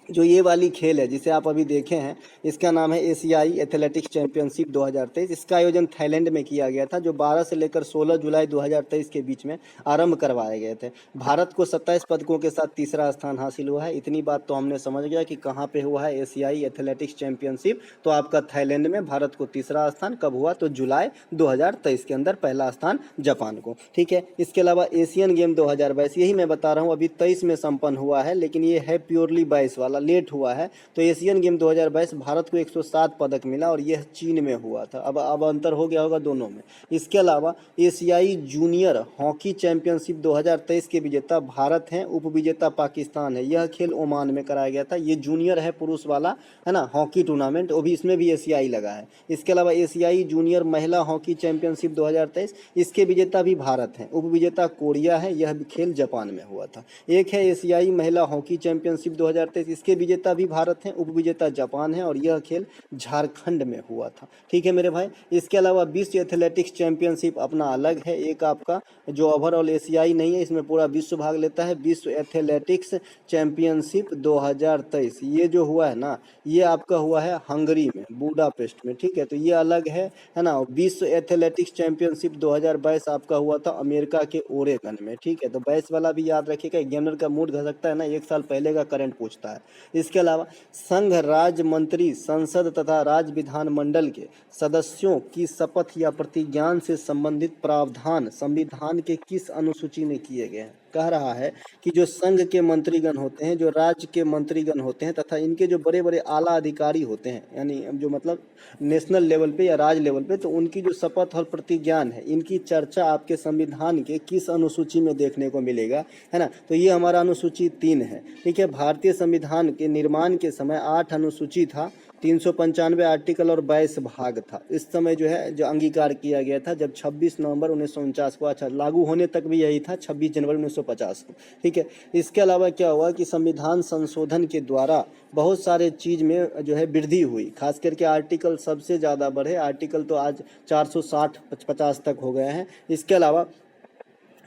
जो ये वाली खेल है जिसे आप अभी देखे हैं, इसका नाम है एशियाई एथलेटिक्स चैंपियनशिप 2023। इसका आयोजन थाईलैंड में किया गया था, जो 12 से लेकर 16 जुलाई 2023 के बीच में आरंभ करवाए गए थे। भारत को 27 पदकों के साथ तीसरा स्थान हासिल हुआ है। इतनी बात तो हमने समझ गया कि कहाँ पे हुआ है एशियाई एथलेटिक्स चैंपियनशिप, तो आपका थाईलैंड में। भारत को तीसरा स्थान कब हुआ, तो जुलाई 2023 के अंदर। पहला स्थान जापान को, ठीक है। इसके अलावा एशियन गेम 2022, यही मैं बता रहा हूँ, अभी 23 में संपन्न हुआ है, लेकिन ये है प्योरली 22 वाला, लेट हुआ है। तो एशियन गेम 2022 भारत को 107 पदक मिला, और यह चीन में हुआ था। अब अंतर हो गया होगा दोनों में। इसके अलावा एशियाई जूनियर हॉकी चैंपियनशिप 2023 के विजेता भारत हैं, उपविजेता पाकिस्तान है। यह खेल ओमान में कराया गया था। ये जूनियर है पुरुष वाला, है ना, हॉकी टूर्नामेंट, वो भी, इसमें भी एशियाई लगा है। इसके अलावा एशियाई जूनियर महिला हॉकी चैंपियनशिप 2023, इसके विजेता भी भारत हैं, उपविजेता कोरिया है। यह खेल जापान में हुआ था। एक है एशियाई महिला हॉकी चैंपियनशिप 2023, इसके विजेता भी भारत हैं, उपविजेता जापान है, और यह खेल झारखंड में हुआ था, ठीक है मेरे भाई। इसके अलावा विश्व एथलेटिक्स चैंपियनशिप अपना अलग है, एक आपका जो ओवरऑल एशियाई नहीं है, इसमें पूरा विश्व भाग लेता है। विश्व एथलेटिक्स चैंपियनशिप 2023 ये जो हुआ है ना, ये आपका हुआ है हंगरी में, बुडापेस्ट में, ठीक है। तो ये अलग है ना। विश्व एथलेटिक्स चैंपियनशिप 2022 आपका हुआ था अमेरिका के ओरेगन में, ठीक है। तो 22 वाला भी याद रखिएगा, एग्जामिनर का मूड घसकता है ना, एक साल पहले का करंट पूछता है। इसके अलावा संघ राज्य मंत्री, संसद तथा राज्य विधानमंडल के सदस्यों की शपथ या प्रतिज्ञान से संबंधित प्रावधान संविधान के किस अनुसूची में किए गए हैं। कह रहा है कि जो संघ के मंत्रीगण होते हैं, जो राज्य के मंत्रीगण होते हैं, तथा इनके जो बड़े बड़े आला अधिकारी होते हैं, यानी जो मतलब नेशनल लेवल पे या राज्य लेवल पे, तो उनकी जो शपथ और प्रतिज्ञान है, इनकी चर्चा आपके संविधान के किस अनुसूची में देखने को मिलेगा, है ना। तो ये हमारा अनुसूची 3 है, ठीक है। भारतीय संविधान के निर्माण के समय 8 अनुसूची था, 395 आर्टिकल और 22 भाग था। इस समय जो है जो अंगीकार किया गया था जब 26 नवंबर 1949 को, अच्छा लागू होने तक भी यही था 26 जनवरी 1950 को, ठीक है। इसके अलावा क्या हुआ कि संविधान संशोधन के द्वारा बहुत सारे चीज में जो है वृद्धि हुई, खास करके आर्टिकल सबसे ज़्यादा बढ़े। आर्टिकल तो आज 460-50 तक हो गए हैं। इसके अलावा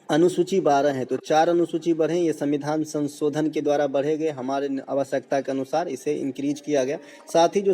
अनुसूची 12 है, तो 4 अनुसूची बढ़े, ये संविधान संशोधन के द्वारा बढ़े गए, हमारे आवश्यकता के अनुसार इसे इंक्रीज किया गया। साथ ही जो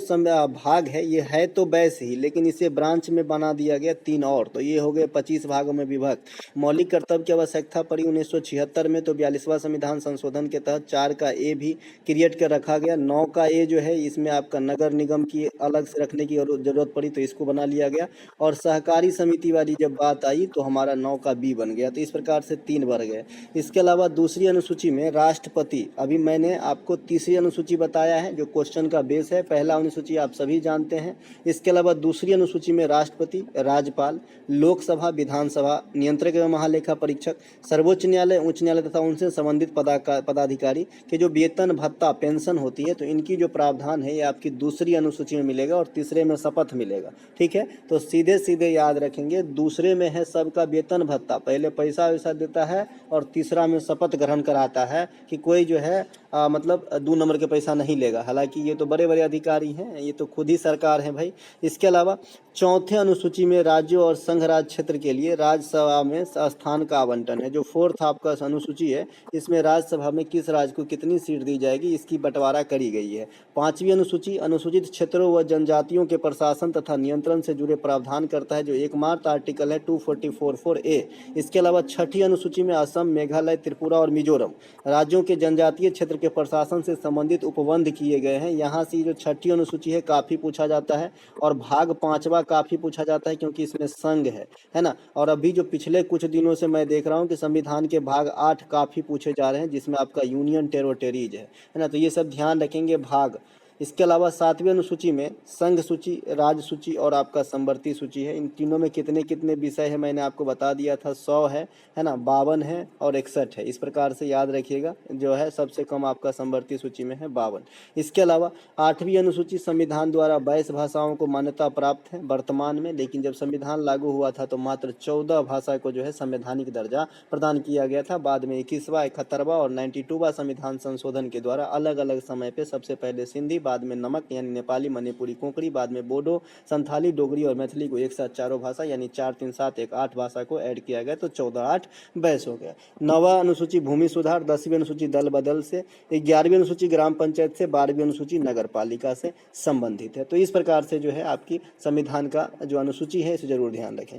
भाग है, ये है तो वैसे ही, लेकिन इसे ब्रांच में बना दिया गया 3 और, तो ये हो गए 25 भागों में विभक्त। मौलिक कर्तव्य की आवश्यकता पड़ी 1976 में, तो 42वां संविधान संशोधन के तहत 4 का ए भी क्रिएट कर रखा गया। 9 का ए जो है, इसमें आपका नगर निगम की अलग से रखने की जरूरत पड़ी, तो इसको बना लिया गया। और सहकारी समिति वाली जब बात आई तो हमारा 9 का बी बन गया। तो इस प्रकार से 3 बढ़ गए। इसके अलावा दूसरी अनुसूची में राष्ट्रपति, अभी मैंने आपको तीसरी अनुसूची बताया है जो क्वेश्चन का बेस है। पहला अनुसूची आप सभी जानते हैं। इसके अलावा दूसरी अनुसूची में राष्ट्रपति, राज्यपाल, लोकसभा, विधानसभा, नियंत्रक एवं महालेखा परीक्षक, सर्वोच्च न्यायालय, उच्च न्यायालय तथा उनसे संबंधित पदाधिकारी के जो वेतन भत्ता पेंशन होती है, तो इनकी जो प्रावधान है ये आपकी दूसरी अनुसूची में मिलेगा, और तीसरे में शपथ मिलेगा, ठीक है। तो सीधे सीधे याद रखेंगे, दूसरे में है सबका वेतन भत्ता, पहले पैसा वैसा देता है, और तीसरा में शपथ ग्रहण कराता है कि कोई जो है मतलब 2 नंबर के पैसा नहीं लेगा। हालांकि ये तो बड़े बड़े अधिकारी हैं, ये तो खुद ही सरकार है भाई। इसके अलावा चौथे अनुसूची में राज्यों और संघ राज्य क्षेत्र के लिए राज्यसभा में स्थान का आवंटन है। जो 4th आपका अनुसूची है, इसमें राज्यसभा में किस राज्य को कितनी सीट दी जाएगी, इसकी बंटवारा करी गई है। 5वीं अनुसूची अनुसूचित क्षेत्रों व जनजातियों के प्रशासन तथा नियंत्रण से जुड़े प्रावधान करता है, जो एकमात्र आर्टिकल है 244(4)A। इसके अलावा 6ठी अनुसूची में असम, मेघालय, त्रिपुरा और मिजोरम राज्यों के जनजातीय क्षेत्र के प्रशासन से संबंधित उपबंध किए गए हैं। यहाँ से जो 6ठी अनुसूची है काफ़ी पूछा जाता है, और भाग 5वां काफ़ी पूछा जाता है, क्योंकि इसमें संघ है ना। और अभी जो पिछले कुछ दिनों से मैं देख रहा हूँ कि संविधान के भाग 8 काफ़ी पूछे जा रहे हैं, जिसमें आपका यूनियन टेरिटरीज है ना। तो ये सब ध्यान रखेंगे भाग। इसके अलावा 7वीं अनुसूची में संघ सूची, राज्य सूची और आपका समवर्ती सूची है। इन तीनों में कितने कितने विषय है मैंने आपको बता दिया था, 100 है ना, 52 है और 61 है। इस प्रकार से याद रखिएगा, जो है सबसे कम आपका समवर्ती सूची में है 52। इसके अलावा 8वीं अनुसूची संविधान द्वारा 22 भाषाओं को मान्यता प्राप्त है वर्तमान में, लेकिन जब संविधान लागू हुआ था तो मात्र 14 भाषा को जो है संवैधानिक दर्जा प्रदान किया गया था। बाद में 21वां, 71वां और 92वां संविधान संशोधन के द्वारा अलग अलग समय पे सबसे पहले सिंधी, बाद में नमक यानी नेपाली, मणिपुरी, कोंकणी, बाद में बोडो, संथाली, डोगरी और मैथिली को एक साथ चारों भाषा यानी 4 3 7 1 8 भाषा को ऐड किया गया, तो 14 8 22 हो गया। 9वां अनुसूची भूमि सुधार, 10वीं अनुसूची दल बदल से, 11वीं अनुसूची ग्राम पंचायत से, 12वीं अनुसूची नगर पालिका से संबंधित है। तो इस प्रकार से जो है आपकी संविधान का जो अनुसूची है इसे जरूर ध्यान रखें।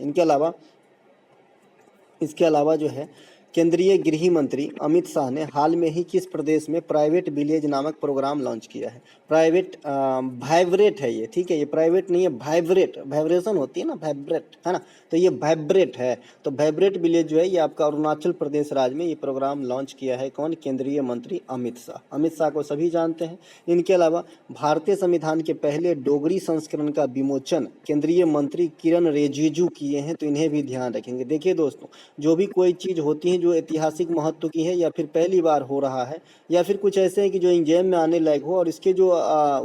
इसके अलावा जो है केंद्रीय गृह मंत्री अमित शाह ने हाल में ही किस प्रदेश में प्राइवेट विलेज नामक प्रोग्राम लॉन्च किया है? प्राइवेट वाइब्रेट है ये, ठीक है, ये प्राइवेट नहीं है, वाइब्रेट, वाइब्रेशन होती है ना, वाइब्रेट, है ना, तो ये वाइब्रेट है। तो वाइब्रेट विलेज जो है ये आपका अरुणाचल प्रदेश राज्य में ये प्रोग्राम लॉन्च किया है कौन? केंद्रीय मंत्री अमित शाह। अमित शाह को सभी जानते हैं। इनके अलावा भारतीय संविधान के पहले डोगरी संस्करण का विमोचन केंद्रीय मंत्री किरण रिजिजू किए हैं, तो इन्हें भी ध्यान रखेंगे। देखिए दोस्तों, जो भी कोई चीज़ होती है जो ऐतिहासिक महत्व की है या फिर पहली बार हो रहा है या फिर कुछ ऐसे हैं कि जो एग्जाम में आने लायक हो, और इसके जो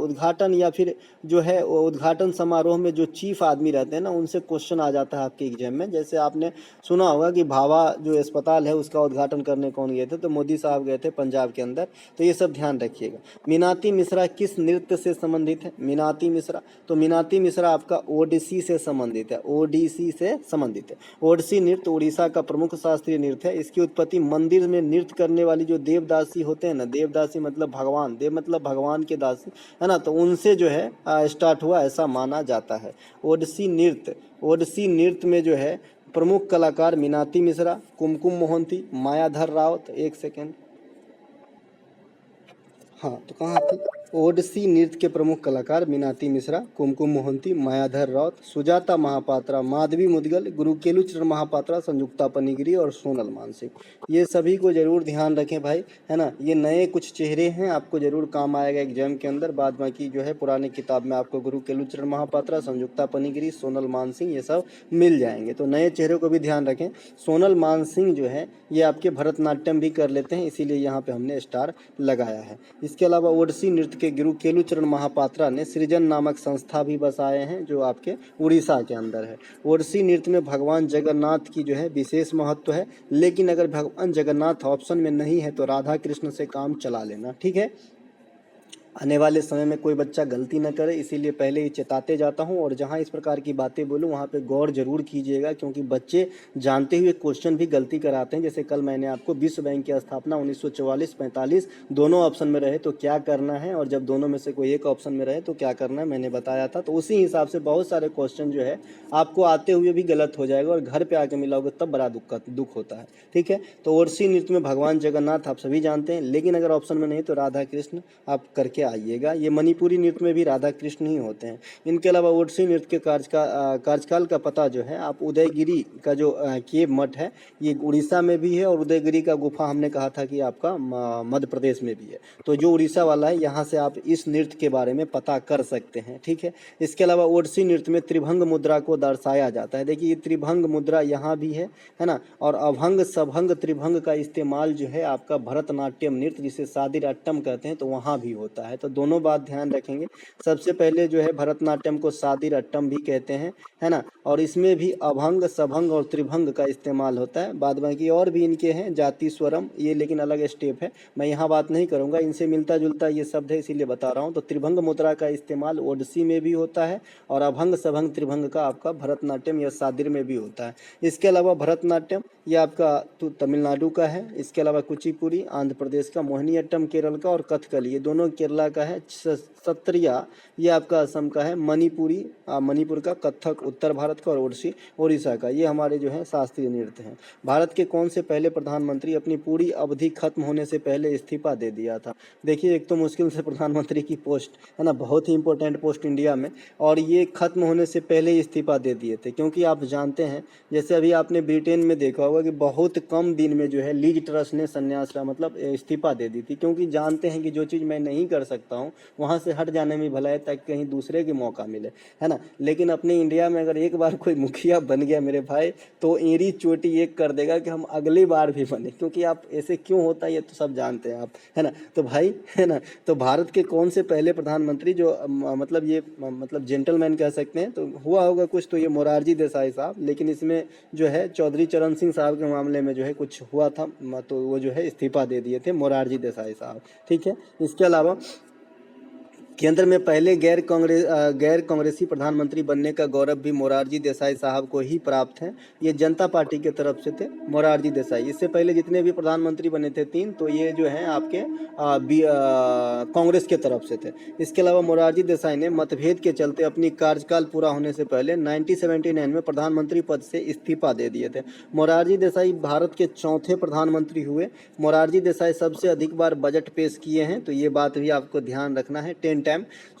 उद्घाटन या फिर जो है उद्घाटन समारोह में जो चीफ आदमी रहते हैं ना, उनसे क्वेश्चन आ जाता है आपके एग्जाम में। जैसे आपने सुना होगा कि भाभा जो अस्पताल है उसका उद्घाटन करने कौन गए थे? तो मोदी साहब गए थे पंजाब के अंदर। तो ये सब ध्यान रखिएगा। मीनाती मिश्रा किस नृत्य से संबंधित है? मीनाती मिश्रा, तो मीनाती मिश्रा आपका ओडिसी से संबंधित है, ओडिसी से संबंधित है। ओडिसी नृत्य उड़ीसा का प्रमुख शास्त्रीय नृत्य है। इसकी उत्पत्ति मंदिर में नृत्य करने वाली जो देवदासी होते हैं ना, देवदासी मतलब भगवान, देव मतलब भगवान के दासी, है ना, तो उनसे जो है स्टार्ट हुआ ऐसा माना जाता है। ओडिसी नृत्य में जो है प्रमुख कलाकार मीनाती मिश्रा, कुमकुम मोहंती, मायाधर राउत, एक सेकेंड, हाँ तो कहाँ थी? ओडिसी नृत्य के प्रमुख कलाकार मीनाती मिश्रा, कुमकुम मोहंती, मायाधर राउत, सुजाता महापात्रा, माधवी मुदगल, गुरुकेलुचरण महापात्रा, संयुक्ता पनिगिरी और सोनल मानसिंह। ये सभी को जरूर ध्यान रखें भाई, है ना। ये नए कुछ चेहरे हैं, आपको जरूर काम आएगा एग्जाम के अंदर। बाद बाकी जो है पुरानी किताब में आपको गुरुकेलुचरण महापात्रा, संयुक्ता पनिगिरी, सोनल मानसिंह ये सब मिल जाएंगे। तो नए चेहरों को भी ध्यान रखें। सोनल मानसिंह जो है ये आपके भरतनाट्यम भी कर लेते हैं, इसीलिए यहाँ पे हमने स्टार लगाया है। इसके अलावा ओडिसी नृत्य के गुरु केलुचरण महापात्रा ने सृजन नामक संस्था भी बसाए हैं, जो आपके उड़ीसा के अंदर है। ओडिसी नृत्य में भगवान जगन्नाथ की जो है विशेष महत्व है, लेकिन अगर भगवान जगन्नाथ ऑप्शन में नहीं है तो राधा कृष्ण से काम चला लेना, ठीक है। आने वाले समय में कोई बच्चा गलती न करे, इसीलिए पहले ही चेताते जाता हूं। और जहां इस प्रकार की बातें बोलूं वहां पे गौर जरूर कीजिएगा, क्योंकि बच्चे जानते हुए क्वेश्चन भी गलती कराते हैं। जैसे कल मैंने आपको विश्व बैंक की स्थापना 1944-45 दोनों ऑप्शन में रहे तो क्या करना है, और जब दोनों में से कोई एक ऑप्शन में रहे तो क्या करना है मैंने बताया था। तो उसी हिसाब से बहुत सारे क्वेश्चन जो है आपको आते हुए भी गलत हो जाएगा, और घर पर आके मिलाओगे तब बड़ा दुख होता है, ठीक है। तो ओडिसी नृत्य में भगवान जगन्नाथ आप सभी जानते हैं, लेकिन अगर ऑप्शन में नहीं तो राधा कृष्ण आप करके आइएगा। ये मणिपुरी नृत्य में भी राधा कृष्ण ही होते हैं। इनके अलावा ओडिसी नृत्य के कार्यकाल का पता जो है आप उदयगिरी का जो केव मठ है ये उड़ीसा में भी है, और उदयगिरी का गुफा हमने कहा था कि आपका मध्य प्रदेश में भी है। तो जो उड़ीसा वाला है यहाँ से आप इस नृत्य के बारे में पता कर सकते हैं, ठीक है। इसके अलावा ओडिसी नृत्य में त्रिभंग मुद्रा को दर्शाया जाता है। देखिए ये त्रिभंग मुद्रा यहाँ भी है ना। और अभंग सभंग त्रिभंग का इस्तेमाल जो है आपका भरतनाट्यम नृत्य जिसे सादिराट्टम कहते हैं तो वहाँ भी होता है। तो दोनों बात ध्यान रखेंगे। सबसे पहले जो है भरतनाट्यम को सादिराट्टम भी कहते हैं, है ना, और इसमें भी अभंग सभंग और त्रिभंग का इस्तेमाल होता है। बाद बाकी और भी इनके हैं जाति स्वरम, ये लेकिन अलग स्टेप है, मैं यहाँ बात नहीं करूँगा। इनसे मिलता जुलता ये शब्द है इसीलिए बता रहा हूँ। तो त्रिभंग मुद्रा का इस्तेमाल ओडिसी में भी होता है, और अभंग सभंग त्रिभंग का आपका भरतनाट्यम या सादिर में भी होता है। इसके अलावा भरतनाट्यम ये आपका तमिलनाडु का है। इसके अलावा कुचिपुड़ी आंध्र प्रदेश का, मोहिनीअट्टम केरल का, और कथकली ये दोनों केरला का है। सत्रिया ये आपका असम का है। मणिपुर का, कथक उत्तर भारत महाराष्ट्र का और उड़ीसा का। ये हमारे जो है शास्त्रीय नृत्य हैं। भारत के कौन से पहले प्रधानमंत्री अपनी पूरी अवधि खत्म होने से पहले इस्तीफा दे दिया था? देखिए, एक तो मुश्किल से प्रधानमंत्री की पोस्ट है ना, बहुत ही इंपॉर्टेंट पोस्ट इंडिया में, और ये खत्म होने से पहले ही इस्तीफा दे दिए थे। क्योंकि आप जानते हैं, जैसे अभी आपने ब्रिटेन में देखा होगा कि बहुत कम दिन में जो है लीज ट्रस्ट ने संन्यास का मतलब इस्तीफा दे दी थी, क्योंकि जानते हैं कि जो चीज़ मैं नहीं कर सकता हूँ वहाँ से हट जाने में भला है, ताकि कहीं दूसरे के मौका मिले, है ना। लेकिन अपने इंडिया में अगर एक बार कोई मुखिया बन गया मेरे भाई, तो एड़ी चोटी एक कर देगा कि हम अगली बार भी बने। क्योंकि आप ऐसे क्यों होता है ये तो सब जानते हैं आप, है ना। तो भाई, है ना, तो भारत के कौन से पहले प्रधानमंत्री जो मतलब ये मतलब जेंटलमैन कह सकते हैं, तो हुआ होगा कुछ, तो ये मोरारजी देसाई साहब। लेकिन इसमें जो है चौधरी चरण सिंह साहब के मामले में जो है कुछ हुआ था, तो वो जो है इस्तीफा दे दिए थे मोरारजी देसाई साहब, ठीक है। इसके अलावा केंद्र में पहले गैर कांग्रेसी प्रधानमंत्री बनने का गौरव भी मोरारजी देसाई साहब को ही प्राप्त है। ये जनता पार्टी के तरफ से थे मोरारजी देसाई। इससे पहले जितने भी प्रधानमंत्री बने थे 3, तो ये जो हैं आपके कांग्रेस के तरफ से थे। इसके अलावा मोरारजी देसाई ने मतभेद के चलते अपनी कार्यकाल पूरा होने से पहले 1979 में प्रधानमंत्री पद से इस्तीफा दे दिए थे। मोरारजी देसाई भारत के चौथे प्रधानमंत्री हुए। मोरारजी देसाई सबसे अधिक बार बजट पेश किए हैं, तो ये बात भी आपको ध्यान रखना है। 10 टाइम।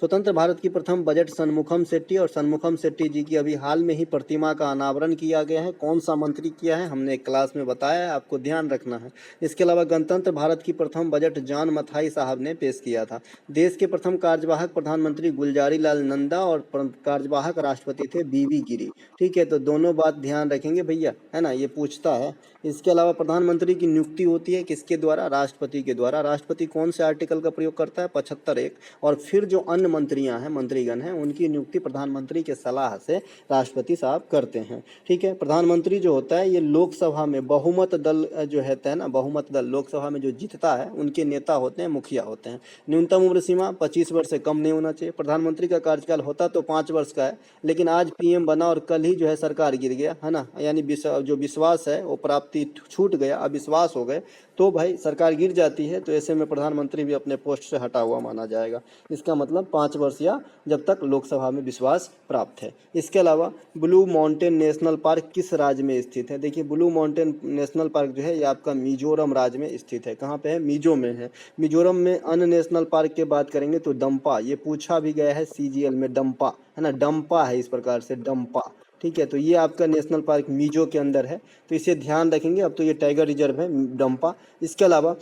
स्वतंत्र भारत की प्रथम बजट सन्मुखम शेट्टी, और सन्मुखम शेट्टी जी की अभी हाल में ही प्रतिमा का अनावरण किया गया है। कौन सा मंत्री किया है हमने एक क्लास में बताया है, आपको ध्यान रखना है। इसके अलावा गणतंत्र भारत की प्रथम बजट जॉन मथाई साहब ने पेश किया था। देश के प्रथम कार्यवाहक प्रधानमंत्री गुलजारी लाल नंदा और कार्यवाहक राष्ट्रपति थे बीवी गिरी, ठीक है। तो दोनों बात ध्यान रखेंगे भैया, है ना, ये पूछता है। इसके अलावा प्रधानमंत्री की नियुक्ति होती है किसके द्वारा? राष्ट्रपति के द्वारा। राष्ट्रपति कौन से आर्टिकल का प्रयोग करता है? 75(1)। और फिर जो अन्य मंत्रियां हैं, मंत्रीगण हैं, उनकी नियुक्ति प्रधानमंत्री के सलाह से राष्ट्रपति साहब करते हैं, ठीक है। प्रधानमंत्री जो होता है ये लोकसभा में बहुमत दल जो है ना, बहुमत दल लोकसभा में जो जीतता है उनके नेता होते हैं, मुखिया होते हैं। न्यूनतम उम्र सीमा 25 वर्ष से कम नहीं होना चाहिए। प्रधानमंत्री का कार्यकाल होता तो 5 वर्ष का है, लेकिन आज पीएम बना और कल ही जो है सरकार गिर गया, है ना, यानी जो विश्वास है वो प्राप्ति छूट गया, अविश्वास हो गए, तो भाई सरकार गिर जाती है। तो ऐसे में प्रधानमंत्री भी अपने पोस्ट से हटा हुआ माना जाएगा। इसका मतलब 5 वर्ष या जब तक लोकसभा में विश्वास प्राप्त है। इसके अलावा ब्लू माउंटेन नेशनल पार्क किस राज्य में स्थित है? देखिए, ब्लू माउंटेन नेशनल पार्क जो है ये आपका मिजोरम राज्य में स्थित है। कहाँ पे है? मिजो में है। मिजोरम में अन्य नेशनल पार्क की बात करेंगे तो डम्पा, ये पूछा भी गया है CGL में, डम्पा, है ना, डम्पा है इस प्रकार से, डम्पा, ठीक है। तो ये आपका नेशनल पार्क मिजो के अंदर है, तो इसे ध्यान रखेंगे। अब तो ये टाइगर रिजर्व है डम्पा। इसके अलावा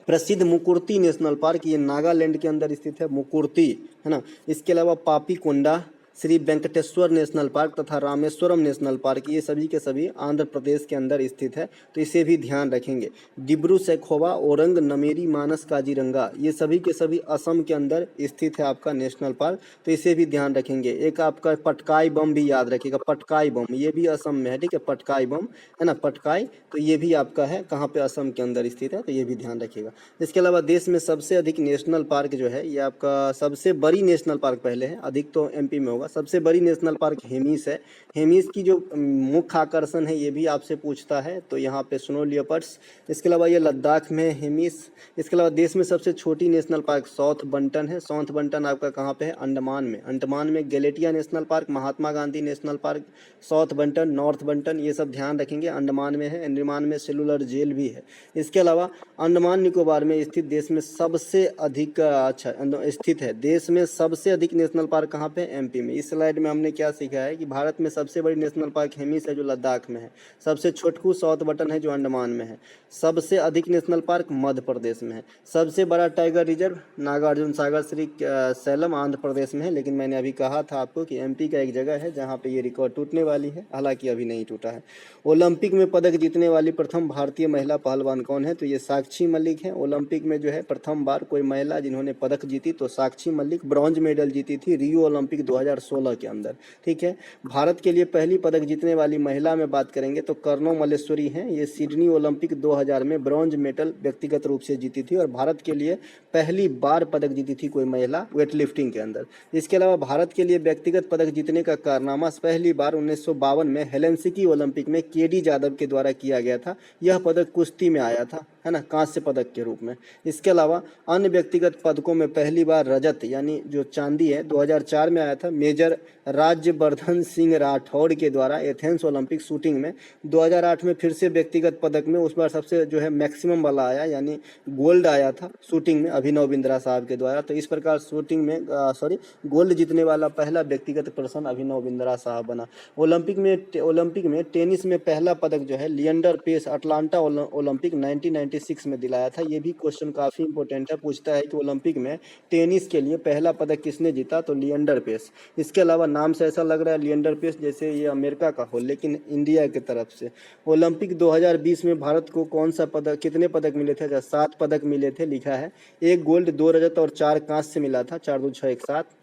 प्रसिद्ध मुकुर्ती नेशनल पार्क, ये नागालैंड के अंदर स्थित है, मुकुर्ती, है ना। इसके अलावा पापीकोंडा, श्री वेंकटेश्वर नेशनल पार्क तथा रामेश्वरम नेशनल पार्क, ये सभी के सभी आंध्र प्रदेश के अंदर स्थित है, तो इसे भी ध्यान रखेंगे। डिब्रू सैखोवा, ओरंग, नमेरी, मानस, काजीरंगा, ये सभी के सभी असम के अंदर स्थित है आपका नेशनल पार्क, तो इसे भी ध्यान रखेंगे। एक आपका पटकाई बम भी याद रखिएगा, पटकाई बम, ये भी असम में है, ठीक है, पटकाई बम, है ना, पटकाई, तो ये भी आपका है कहाँ पे? असम के अंदर स्थित है, तो ये भी ध्यान रखिएगा। इसके अलावा देश में सबसे अधिक नेशनल पार्क जो है ये आपका सबसे बड़ी नेशनल पार्क पहले है, अधिक तो MP में होगा। सबसे बड़ी नेशनल पार्क हेमिस है। हेमिस की जो मुख्य आकर्षण है ये भी आपसे पूछता है, तो यहाँ पे स्नो लियोपर्ड्स। इसके अलावा ये लद्दाख में हेमिस। इसके अलावा देश में सबसे छोटी नेशनल पार्क साउथ बंटन है। साउथ बंटन आपका कहाँ पे है? अंडमान में। अंडमान में Galathea national park, Mahatma Gandhi national park, south Button, north Button, ये सब ध्यान रखेंगे, अंडमान में है। अंडमान में सेलुलर जेल भी है। इसके अलावा अंडमान निकोबार में स्थित देश में सबसे अधिक स्थित है, देश में सबसे अधिक नेशनल पार्क कहाँ पे? MP में। इस स्लाइड में हमने क्या सीखा है कि भारत में सबसे बड़ी नेशनल पार्क हेमिस है जो लद्दाख में है, सबसे छोटकू साउथ बटन है जो अंडमान में है, सबसे अधिक नेशनल पार्क मध्य प्रदेश में है, सबसे बड़ा tiger reserve Nagarjuna Sagar Shri slam Andhra Pradesh में है। लेकिन मैंने अभी कहा था आपको कि MP का एक जगह है जहाँ पे ये रिकॉर्ड टूटने वाली है, हालांकि अभी नहीं टूटा है। ओलंपिक में पदक जीतने वाली प्रथम भारतीय महिला पहलवान कौन है? तो ये साक्षी मलिक है। ओलंपिक में जो है प्रथम बार कोई महिला जिन्होंने पदक जीती तो साक्षी मलिक, ब्रॉन्ज मेडल जीती थी रियो ओलंपिक 2016 के अंदर, ठीक है। भारत के लिए पहली पदक जीतने वाली महिला में बात करेंगे तो कर्णो मल्लेश्वरी हैं। ये सिडनी ओलंपिक 2000 में ब्रॉन्ज मेडल व्यक्तिगत रूप से जीती थी और भारत के लिए पहली बार पदक जीती थी कोई महिला वेट लिफ्टिंग के अंदर। इसके अलावा भारत के लिए व्यक्तिगत पदक जीतने का कारनामा पहली बार 1952 में हेलेंसिकी ओलंपिक में KD जादव के द्वारा किया गया था। यह पदक कुश्ती में आया था, है ना, कांस्य पदक के रूप में। इसके अलावा अन्य व्यक्तिगत पदकों में पहली बार रजत यानी जो चांदी है 2004 में आया था मेजर राज्यवर्धन सिंह राठौड़ के द्वारा एथेंस ओलंपिक शूटिंग में। 2008 में फिर से व्यक्तिगत पदक में उस बार सबसे जो है मैक्सिमम वाला आया यानी गोल्ड आया था शूटिंग में अभिनव बिंद्रा साहब के द्वारा। तो इस प्रकार शूटिंग में गोल्ड जीतने वाला पहला व्यक्तिगत पर्सन अभिनव बिंद्रा साहब बना। ओलंपिक में टेनिस में पहला पदक जो है लिएंडर पेस अटलांटा ओलंपिक 1996 में दिलाया था। ये भी क्वेश्चन काफ़ी इंपॉर्टेंट है, पूछता है कि ओलंपिक में टेनिस के लिए पहला पदक किसने जीता, तो लिएंडर पेस। इसके अलावा नाम से ऐसा लग रहा है लिएंडर पेस जैसे ये अमेरिका का हो, लेकिन इंडिया की तरफ से। ओलंपिक 2020 में भारत को कौन सा पदक, कितने पदक मिले थे, 7 पदक मिले थे लिखा है। 1 गोल्ड 2 रजत और 4 कांस्य मिला था, 4 2 6 1 7।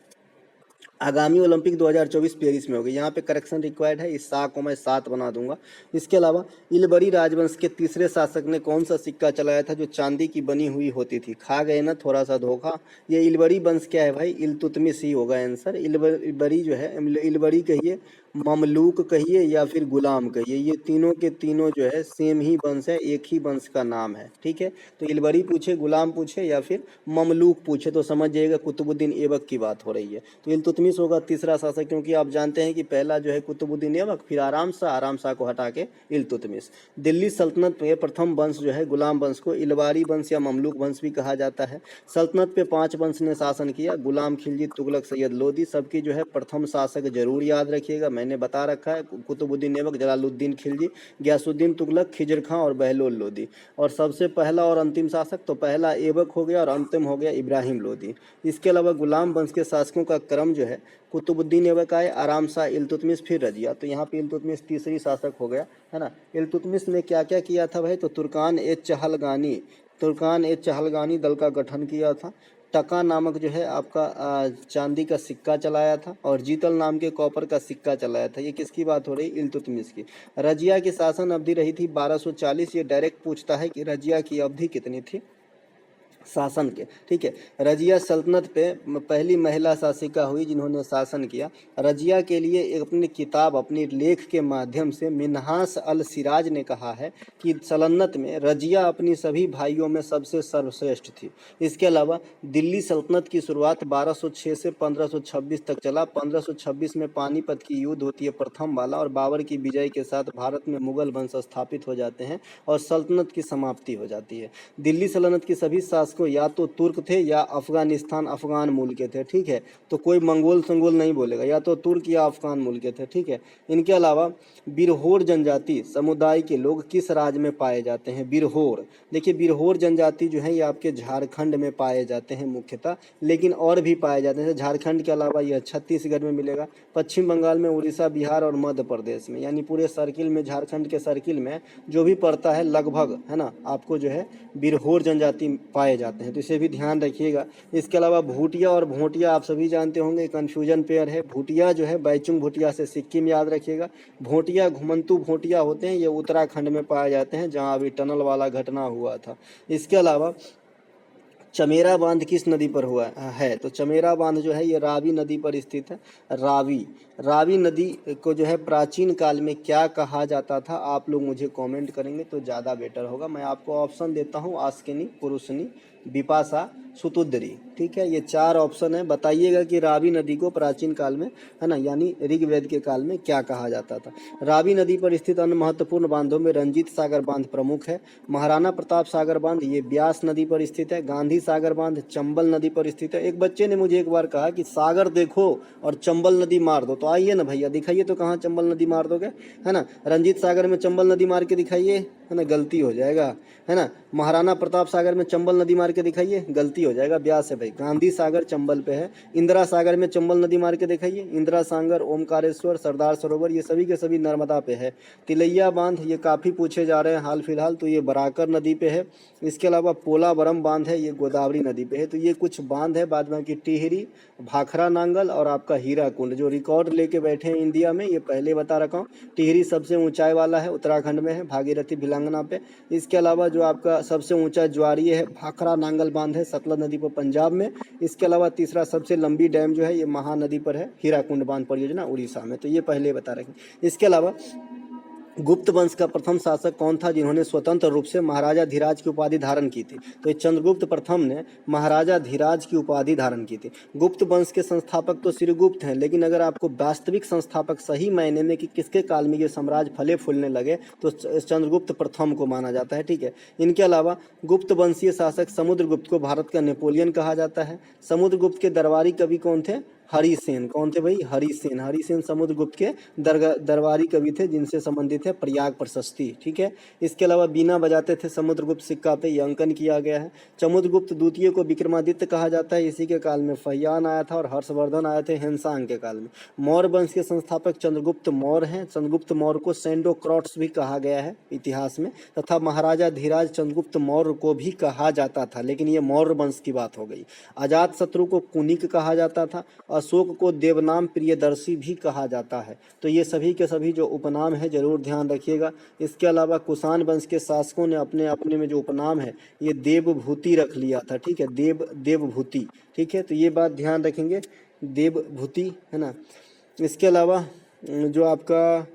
आगामी ओलंपिक 2024 पेरिस में होगी, यहाँ पे करेक्शन रिक्वायर्ड है, इस सा को मैं 7 बना दूंगा। इसके अलावा इलबरी राजवंश के तीसरे शासक ने कौन सा सिक्का चलाया था जो चांदी की बनी हुई होती थी, खा गए ना थोड़ा सा धोखा। ये इलबरी वंश क्या है भाई, इल्तुतमिश ही होगा आंसर। इलबरी जो है, इलबरी कहिए, ममलूक कहिए या फिर गुलाम कहिए, ये तीनों के तीनों जो है सेम ही वंश है, एक ही वंश का नाम है, ठीक है। तो इलबरी पूछे, गुलाम पूछे या फिर ममलूक पूछे तो समझ जाइएगा कुतुबुद्दीन ऐबक की बात हो रही है। तो इल्तुतमिश होगा तीसरा शासक, क्योंकि आप जानते हैं कि पहला जो है कुतुबुद्दीन ऐबक, फिर आराम शाह को हटा के इल्तुतमिश। दिल्ली सल्तनत में प्रथम वंश जो है गुलाम वंश को इलबारी वंश या ममलूक वंश भी कहा जाता है। सल्तनत पे 5 वंश ने शासन किया, गुलाम खिलजी, तुगलक, सैयद लोदी। सबकी जो है प्रथम शासक जरूर याद रखिएगा, मैंने बता रखा है, कुतुबुद्दीन ऐबक, जलालुद्दीन खिलजी, गयासुद्दीन तुगलक, खिजर खां और बहलोल लोदी। और सबसे पहला और अंतिम शासक, तो पहला ऐबक हो गया और अंतिम हो गया इब्राहिम लोदी। इसके अलावा गुलाम वंश के शासकों का क्रम जो है कुतुबुद्दीन ऐबक आए, आराम शाह, इल्तुतमिश, फिर रजिया। तो यहाँ पे इल्तुतमिश तीसरी शासक हो गया, है ना। इल्तुतमिश ने क्या क्या किया था भाई, तो तुर्कान ए चहलगानी दल का गठन किया था। टका नामक जो है आपका चांदी का सिक्का चलाया था, और जीतल नाम के कॉपर का सिक्का चलाया था। ये किसकी बात हो रही, इल्तुतमिश की। रजिया की शासन अवधि रही थी 1240। ये डायरेक्ट पूछता है कि रजिया की अवधि कितनी थी शासन के, ठीक है। रजिया सल्तनत पे पहली महिला शासिका हुई जिन्होंने शासन किया। रजिया के लिए एक अपनी किताब, अपनी लेख के माध्यम से मिन्हास अल सिराज ने कहा है कि सल्तनत में रजिया अपनी सभी भाइयों में सबसे सर्वश्रेष्ठ थी। इसके अलावा दिल्ली सल्तनत की शुरुआत 1206 से 1526 तक चला। 1526 में पानीपत की युद्ध होती है प्रथम वाला, और बाबर की विजय के साथ भारत में मुगल वंश स्थापित हो जाते हैं और सल्तनत की समाप्ति हो जाती है। दिल्ली सल्तनत की सभी शासक या तो तुर्क थे या अफगानिस्तान अफगान मूल के थे, ठीक है। तो कोई मंगोल संगोल नहीं बोलेगा, या तो तुर्क या अफगान मूल के थे, ठीक है। इनके अलावा बिरहोर जनजाति समुदाय के लोग किस राज्य में पाए जाते हैं, बिरहोर। देखिए बिरहोर जनजाति जो है ये आपके झारखंड में पाए जाते हैं मुख्यतः, लेकिन और भी पाए जाते हैं। झारखंड के अलावा यह छत्तीसगढ़ में मिलेगा, पश्चिम बंगाल में, उड़ीसा, बिहार और मध्य प्रदेश में, यानी पूरे सर्किल में, झारखंड के सर्किल में जो भी पड़ता है लगभग, है ना, आपको जो है बिरहोर जनजाति पाए जाते हैं। तो इसे भी ध्यान रखिएगा। इसके अलावा भूटिया और भोटिया आप सभी जानते होंगे, कन्फ्यूजन पेयर है। भूटिया जो है बैचुंग भूटिया से सिक्किम याद रखिएगा। भोटिया घुमंतु भोटिया होते हैं, ये उत्तराखंड में पाए जाते हैं जहाँ अभी टनल वाला घटना हुआ था। इसके अलावा चमेरा बांध किस नदी पर हुआ है, तो चमेरा बांध जो है ये रावी नदी पर स्थित है। रावी नदी को जो है प्राचीन काल में क्या कहा जाता था, आप लोग मुझे कमेंट करेंगे तो ज़्यादा बेटर होगा। मैं आपको ऑप्शन देता हूँ, आस्किनी, पुरुषनी, बिपाशा, सुतुद्री, ठीक है। ये 4 ऑप्शन है, बताइएगा कि रावी नदी को प्राचीन काल में, है ना, यानी ऋग्वेद के काल में क्या कहा जाता था। रावी नदी पर स्थित अन्य महत्वपूर्ण बांधों में रंजीत सागर बांध प्रमुख है, महाराणा प्रताप सागर बांध ये ब्यास नदी पर स्थित है, गांधी सागर बांध चंबल नदी पर स्थित है। एक बच्चे ने मुझे एक बार कहा कि सागर देखो और चंबल नदी मार दो, तो आइए ना भैया दिखाइए तो कहाँ चंबल नदी मार दोगे, है ना। रंजीत सागर में चंबल नदी मार के दिखाइए, है ना, गलती हो जाएगा, है ना। महाराणा प्रताप सागर में चंबल नदी मार के दिखाइए, गलती हो जाएगा, ब्यास है भाई। गांधी सागर चंबल पे है। इंदिरा सागर में चंबल नदी मार के दिखाइए, इंदिरा सागर, ओमकारेश्वर, सरदार सरोवर ये सभी के सभी नर्मदा पे है। तिलैया बांध ये काफ़ी पूछे जा रहे हैं हाल फिलहाल, तो ये बराकर नदी पे है। इसके अलावा पोलावरम बांध है, ये गोदावरी नदी पे है। तो ये कुछ बांध है, बाद बाकी टिहरी, भाखरा नांगल और आपका हीरा कुंड जो रिकॉर्ड लेके बैठे हैं इंडिया में, ये पहले बता रखा हूँ। टिहरी सबसे ऊंचाई वाला है, उत्तराखंड में है, भागीरथी भिलंगना पे। इसके अलावा जो आपका सबसे ऊंचा ज्वारीय है भाखरा नांगल बांध है, सतलज नदी पर पंजाब में। इसके अलावा तीसरा सबसे लंबी डैम जो है ये महानदी पर है, हीराकुंड बांध परियोजना उड़ीसा में। तो ये पहले बता रखें। इसके अलावा गुप्त वंश का प्रथम शासक कौन था जिन्होंने स्वतंत्र रूप से महाराजा धीराज की उपाधि धारण की थी? तो ये चंद्रगुप्त प्रथम ने महाराजा धीराज की उपाधि धारण की थी। गुप्त वंश के संस्थापक तो श्रीगुप्त हैं, लेकिन अगर आपको वास्तविक संस्थापक सही मायने में कि किसके काल में ये साम्राज्य फले फूलने लगे तो चंद्रगुप्त प्रथम को माना जाता है। ठीक है, इनके अलावा गुप्त वंशीय शासक समुद्रगुप्त को भारत का नेपोलियन कहा जाता है। समुद्रगुप्त के दरबारी कवि कौन थे? हरिसेन। कौन थे भाई? हरिसेन। हरिसेन समुद्रगुप्त के दरबारी कवि थे जिनसे संबंधित है प्रयाग प्रशस्ति। ठीक है, इसके अलावा बीना बजाते थे समुद्रगुप्त सिक्का पे, यह अंकन किया गया है। समुद्रगुप्त द्वितीय को विक्रमादित्य कहा जाता है, इसी के काल में फहियान आया था और हर्षवर्धन आए थे हेनसांग के काल में। मौर्य वंश के संस्थापक चंद्रगुप्त मौर्य हैं। चंद्रगुप्त मौर्य को सैंडोक्रॉट्स भी कहा गया है इतिहास में, तथा महाराजा धीराज चंद्रगुप्त मौर्य को भी कहा जाता था, लेकिन ये मौर्य वंश की बात हो गई। अजात शत्रु को कुनिक कहा जाता था। अशोक को देवनाम प्रियदर्शी भी कहा जाता है। तो ये सभी के सभी जो उपनाम है जरूर ध्यान रखिएगा। इसके अलावा कुषाण वंश के शासकों ने अपने अपने में जो उपनाम है ये देवभूति रख लिया था। ठीक है, देवभूति। ठीक है, तो ये बात ध्यान रखेंगे, देवभूति है ना। इसके अलावा जो आपका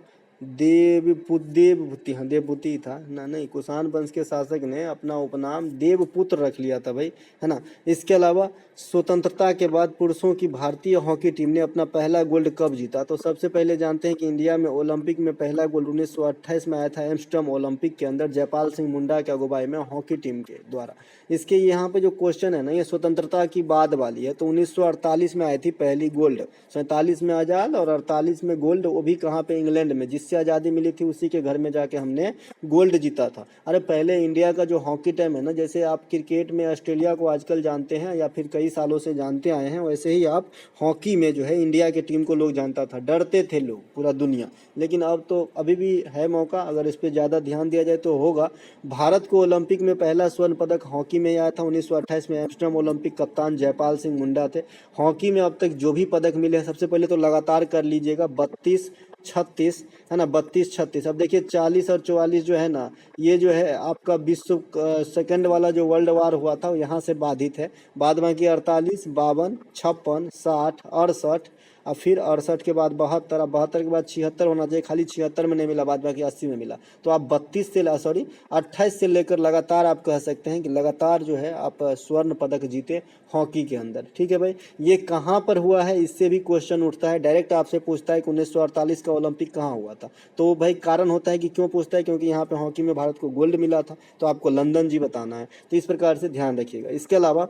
देवभूति, हाँ देवभूति था ना, नहीं, कुषाण वंश के शासक ने अपना उपनाम देवपुत्र रख लिया था भाई, है ना। इसके अलावा स्वतंत्रता के बाद पुरुषों की भारतीय हॉकी टीम ने अपना पहला गोल्ड कब जीता? तो सबसे पहले जानते हैं कि इंडिया में ओलंपिक में पहला गोल्ड 1928 में आया था एम्स्टर्डम ओलंपिक के अंदर जयपाल सिंह मुंडा के अगुवाई में हॉकी टीम के द्वारा। इसके यहाँ पे जो क्वेश्चन है ना ये स्वतंत्रता की बाद वाली है। तो 1948 में आई थी पहली गोल्ड, 47 में आजाद और 48 में गोल्ड, वो भी कहाँ पे? इंग्लैंड में। जिससे आज़ादी मिली थी उसी के घर में जाके हमने गोल्ड जीता था। अरे पहले इंडिया का जो हॉकी टीम है ना, जैसे आप क्रिकेट में ऑस्ट्रेलिया को आजकल जानते हैं या फिर कई सालों से जानते आए हैं, वैसे ही आप हॉकी में जो है इंडिया की टीम को लोग जानता था, डरते थे लोग पूरा दुनिया। लेकिन अब तो अभी भी है मौका, अगर इस पर ज़्यादा ध्यान दिया जाए तो होगा। भारत को ओलंपिक में पहला स्वर्ण पदक हॉकी में आया था 1928 में। एम्स्टर्डम ओलंपिक कप्तान जयपाल सिंह मुंडा थे। हॉकी में अब तक जो भी पदक मिले हैं, सबसे पहले तो लगातार कर लीजिएगा, 32, 36 है ना, 32, 36। अब देखिए 40 और 44 जो है ना, ये जो है आपका विश्व सेकंड वाला जो वर्ल्ड वार हुआ था यहाँ से बाधित है। बाद बाकी 48, 52, 56, 60, 68 और फिर 68 के बाद 72, अब 72 के बाद 76 होना चाहिए, खाली 76 में नहीं मिला, बाद बाकी 80 में मिला। तो आप 28 से लेकर लगातार आप कह सकते हैं कि लगातार जो है आप स्वर्ण पदक जीते हॉकी के अंदर। ठीक है भाई, ये कहाँ पर हुआ है इससे भी क्वेश्चन उठता है, डायरेक्ट आपसे पूछता है कि 1948 का ओलंपिक कहाँ हुआ था। तो भाई कारण होता है कि क्यों पूछता है, क्योंकि यहाँ पे हॉकी में भारत को गोल्ड मिला था, तो आपको लंदन जी बताना है। तो इस प्रकार से ध्यान रखिएगा। इसके अलावा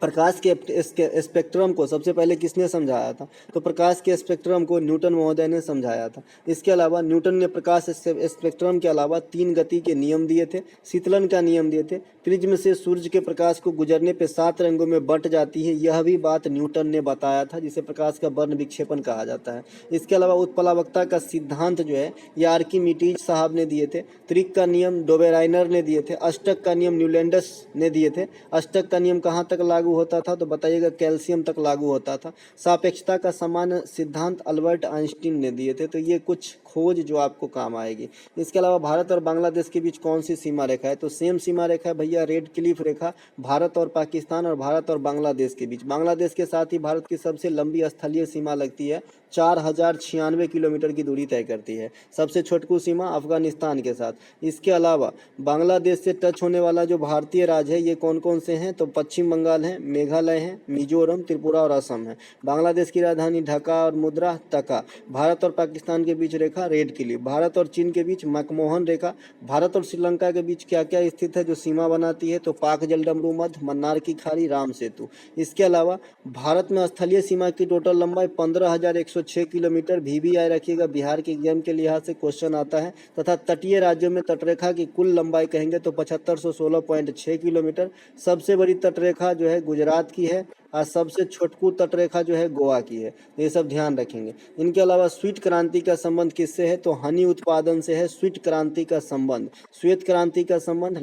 प्रकाश के स्पेक्ट्रम को सबसे पहले किसने समझाया था? तो प्रकाश के स्पेक्ट्रम को न्यूटन महोदय ने समझाया था। इसके अलावा न्यूटन ने प्रकाश स्पेक्ट्रम के अलावा 3 गति के नियम दिए थे, शीतलन का नियम दिए थे, प्रिज्म से सूर्य के प्रकाश को गुजरने पे 7 रंगों में बंट जाती है, यह भी बात न्यूटन ने बताया था, जिसे प्रकाश का वर्ण विक्षेपण कहा जाता है। इसके अलावा उत्प्लावकता का सिद्धांत जो है ये आर्किमिडीज साहब ने दिए थे। त्रिक का नियम डोबेराइनर ने दिए थे। अष्टक का नियम न्यूलैंडस ने दिए थे। अष्टक का नियम कहाँ तक लागू होता था? तो बताइएगा, कैल्शियम तक लागू होता था। सापेक्षता का समान सिद्धांत अल्बर्ट आइंस्टीन ने दिए थे। तो ये कुछ खोज जो आपको काम आएगी। इसके अलावा भारत और बांग्लादेश के बीच कौन सी सीमा रेखा है? तो सेम सीमा रेखा है भैया, रेड क्लिफ रेखा, भारत और पाकिस्तान और भारत और बांग्लादेश के बीच। बांग्लादेश के साथ ही भारत की सबसे लंबी स्थलीय सीमा लगती है, 4096 किलोमीटर की दूरी तय करती है। सबसे छोटकू सीमा अफगानिस्तान के साथ। इसके अलावा बांग्लादेश से टच होने वाला जो भारतीय राज्य है ये कौन कौन से हैं? तो पश्चिम बंगाल है, मेघालय है, मिजोरम, त्रिपुरा और असम है। बांग्लादेश की राजधानी ढाका और मुद्रा टका। भारत और पाकिस्तान के बीच रेखा रेड क्लिफ। भारत और चीन के बीच मैकमोहन रेखा। भारत और श्रीलंका के बीच क्या क्या स्थित है जो सीमा बनाती है? तो पाक जलडमरू मध्य, मन्नार की खाड़ी, राम सेतु। इसके अलावा भारत में स्थलीय सीमा की टोटल लंबाई 15,106 किलोमीटर। VBI रखिएगा, बिहार के एग्जाम के लिहाज से क्वेश्चन आता है। तथा तटीय राज्यों में तटरेखा की कुल लंबाई कहेंगे तो 7516.6 किलोमीटर। सबसे बड़ी तटरेखा जो है गुजरात की है और सबसे छोटकू तटरेखा जो है गोवा की है। ये सब ध्यान रखेंगे। इनके अलावा श्वेत क्रांति का संबंध किससे है? तो हनी उत्पादन से है श्वेत क्रांति का संबंध। श्वेत क्रांति का संबंध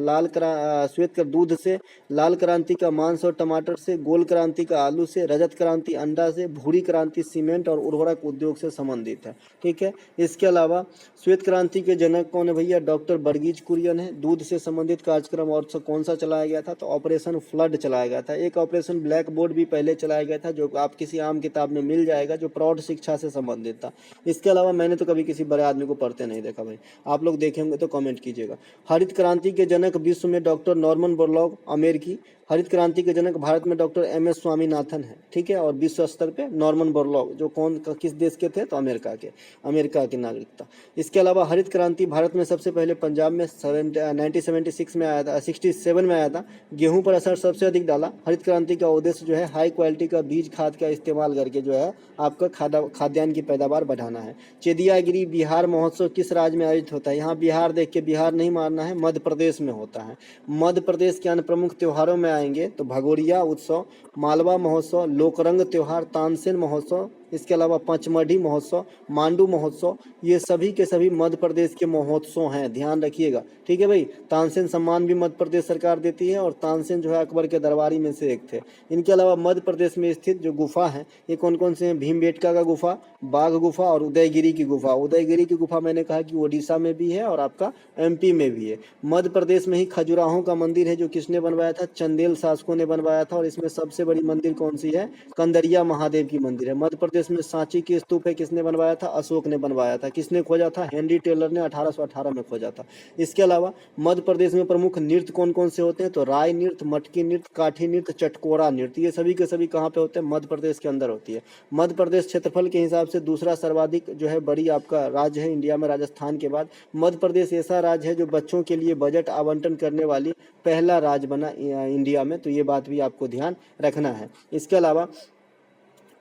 श्वेत का दूध से, लाल क्रांति का मांस और टमाटर से, गोल क्रांति का आलू से, रजत क्रांति अंडा से, भूरी क्रांति सीमेंट और उर्वरक उद्योग से संबंधित है। ठीक है, इसके अलावा श्वेत क्रांति के जनक कौन है भैया? डॉक्टर वर्गीज कुरियन है। दूध से संबंधित कार्यक्रम और कौन सा चलाया गया था? तो ऑपरेशन फ्लड चलाया गया था। एक ऑपरेशन ब्लैक बोर्ड बोर्ड भी पहले चलाया गया था, जो आप किसी आम किताब में मिल जाएगा, जो प्रौढ़ शिक्षा से संबंधित था। इसके अलावा मैंने तो कभी किसी बड़े आदमी को पढ़ते नहीं देखा भाई, आप लोग देखे होंगे तो कमेंट कीजिएगा। हरित क्रांति के जनक विश्व में डॉक्टर नॉर्मन बोरलॉग अमेरिकी, हरित क्रांति के जनक भारत में डॉक्टर MS स्वामीनाथन है, ठीक है। और विश्व स्तर पे नॉर्मन बोरलॉग जो किस देश के थे, तो अमेरिका के नागरिकता। इसके अलावा हरित क्रांति भारत में सबसे पहले पंजाब में 1976 में आया था, 67 में आया था। गेहूं पर असर सबसे अधिक डाला। हरित क्रांति का उद्देश्य जो है हाई क्वालिटी का बीज खाद का इस्तेमाल करके जो है आपका खाद्यान्न की पैदावार बढ़ाना है। चेदियागिरी बिहार महोत्सव किस राज्य में आयोजित होता है? यहाँ बिहार देख के बिहार नहीं मारना है, मध्य प्रदेश में होता है। मध्य प्रदेश के अन्य प्रमुख त्योहारों में आएंगे तो भगोरिया उत्सव, मालवा महोत्सव, लोकरंग त्योहार, तानसेन महोत्सव, इसके अलावा पंचमढ़ी महोत्सव, मांडू महोत्सव, ये सभी के सभी मध्य प्रदेश के महोत्सव हैं, ध्यान रखिएगा, ठीक है भाई। तानसेन सम्मान भी मध्य प्रदेश सरकार देती है और तानसेन जो है अकबर के दरबारी में से एक थे। इनके अलावा मध्य प्रदेश में स्थित जो गुफा है ये कौन कौन से हैं? भीमबेटका का गुफा, बाघ गुफा और उदयगिरी की गुफा। उदयगिरी की गुफा मैंने कहा कि उड़ीसा में भी है और आपका MP में भी है। मध्य प्रदेश में ही खजुराहो का मंदिर है, जो किसने बनवाया था? चंदेल शासकों ने बनवाया था। और इसमें सबसे बड़ी मंदिर कौन सी है? कंदरिया महादेव की मंदिर है। मध्य प्रदेश में सांची की स्तूप है, किसने बनवाया था? अशोक ने बनवाया था। किसने खोजा था? हेनरी टेलर ने 1818 में खोजा था। इसके अलावा मध्य प्रदेश में प्रमुख नृत्य कौन कौन से होते हैं? तो राय नृत्य, मटकी नृत्य, काठी नृत्य, चटकोरा नृत्य, ये सभी के सभी कहाँ पे होते हैं? मध्य प्रदेश के अंदर होती है। मध्य प्रदेश क्षेत्रफल के हिसाब से दूसरा सर्वाधिक जो है बड़ी आपका राज्य है इंडिया में, राजस्थान के बाद। मध्य प्रदेश ऐसा राज्य है जो बच्चों के लिए बजट आवंटन करने वाली पहला राज्य बना इंडिया में, तो ये बात भी आपको ध्यान रखना है। इसके अलावा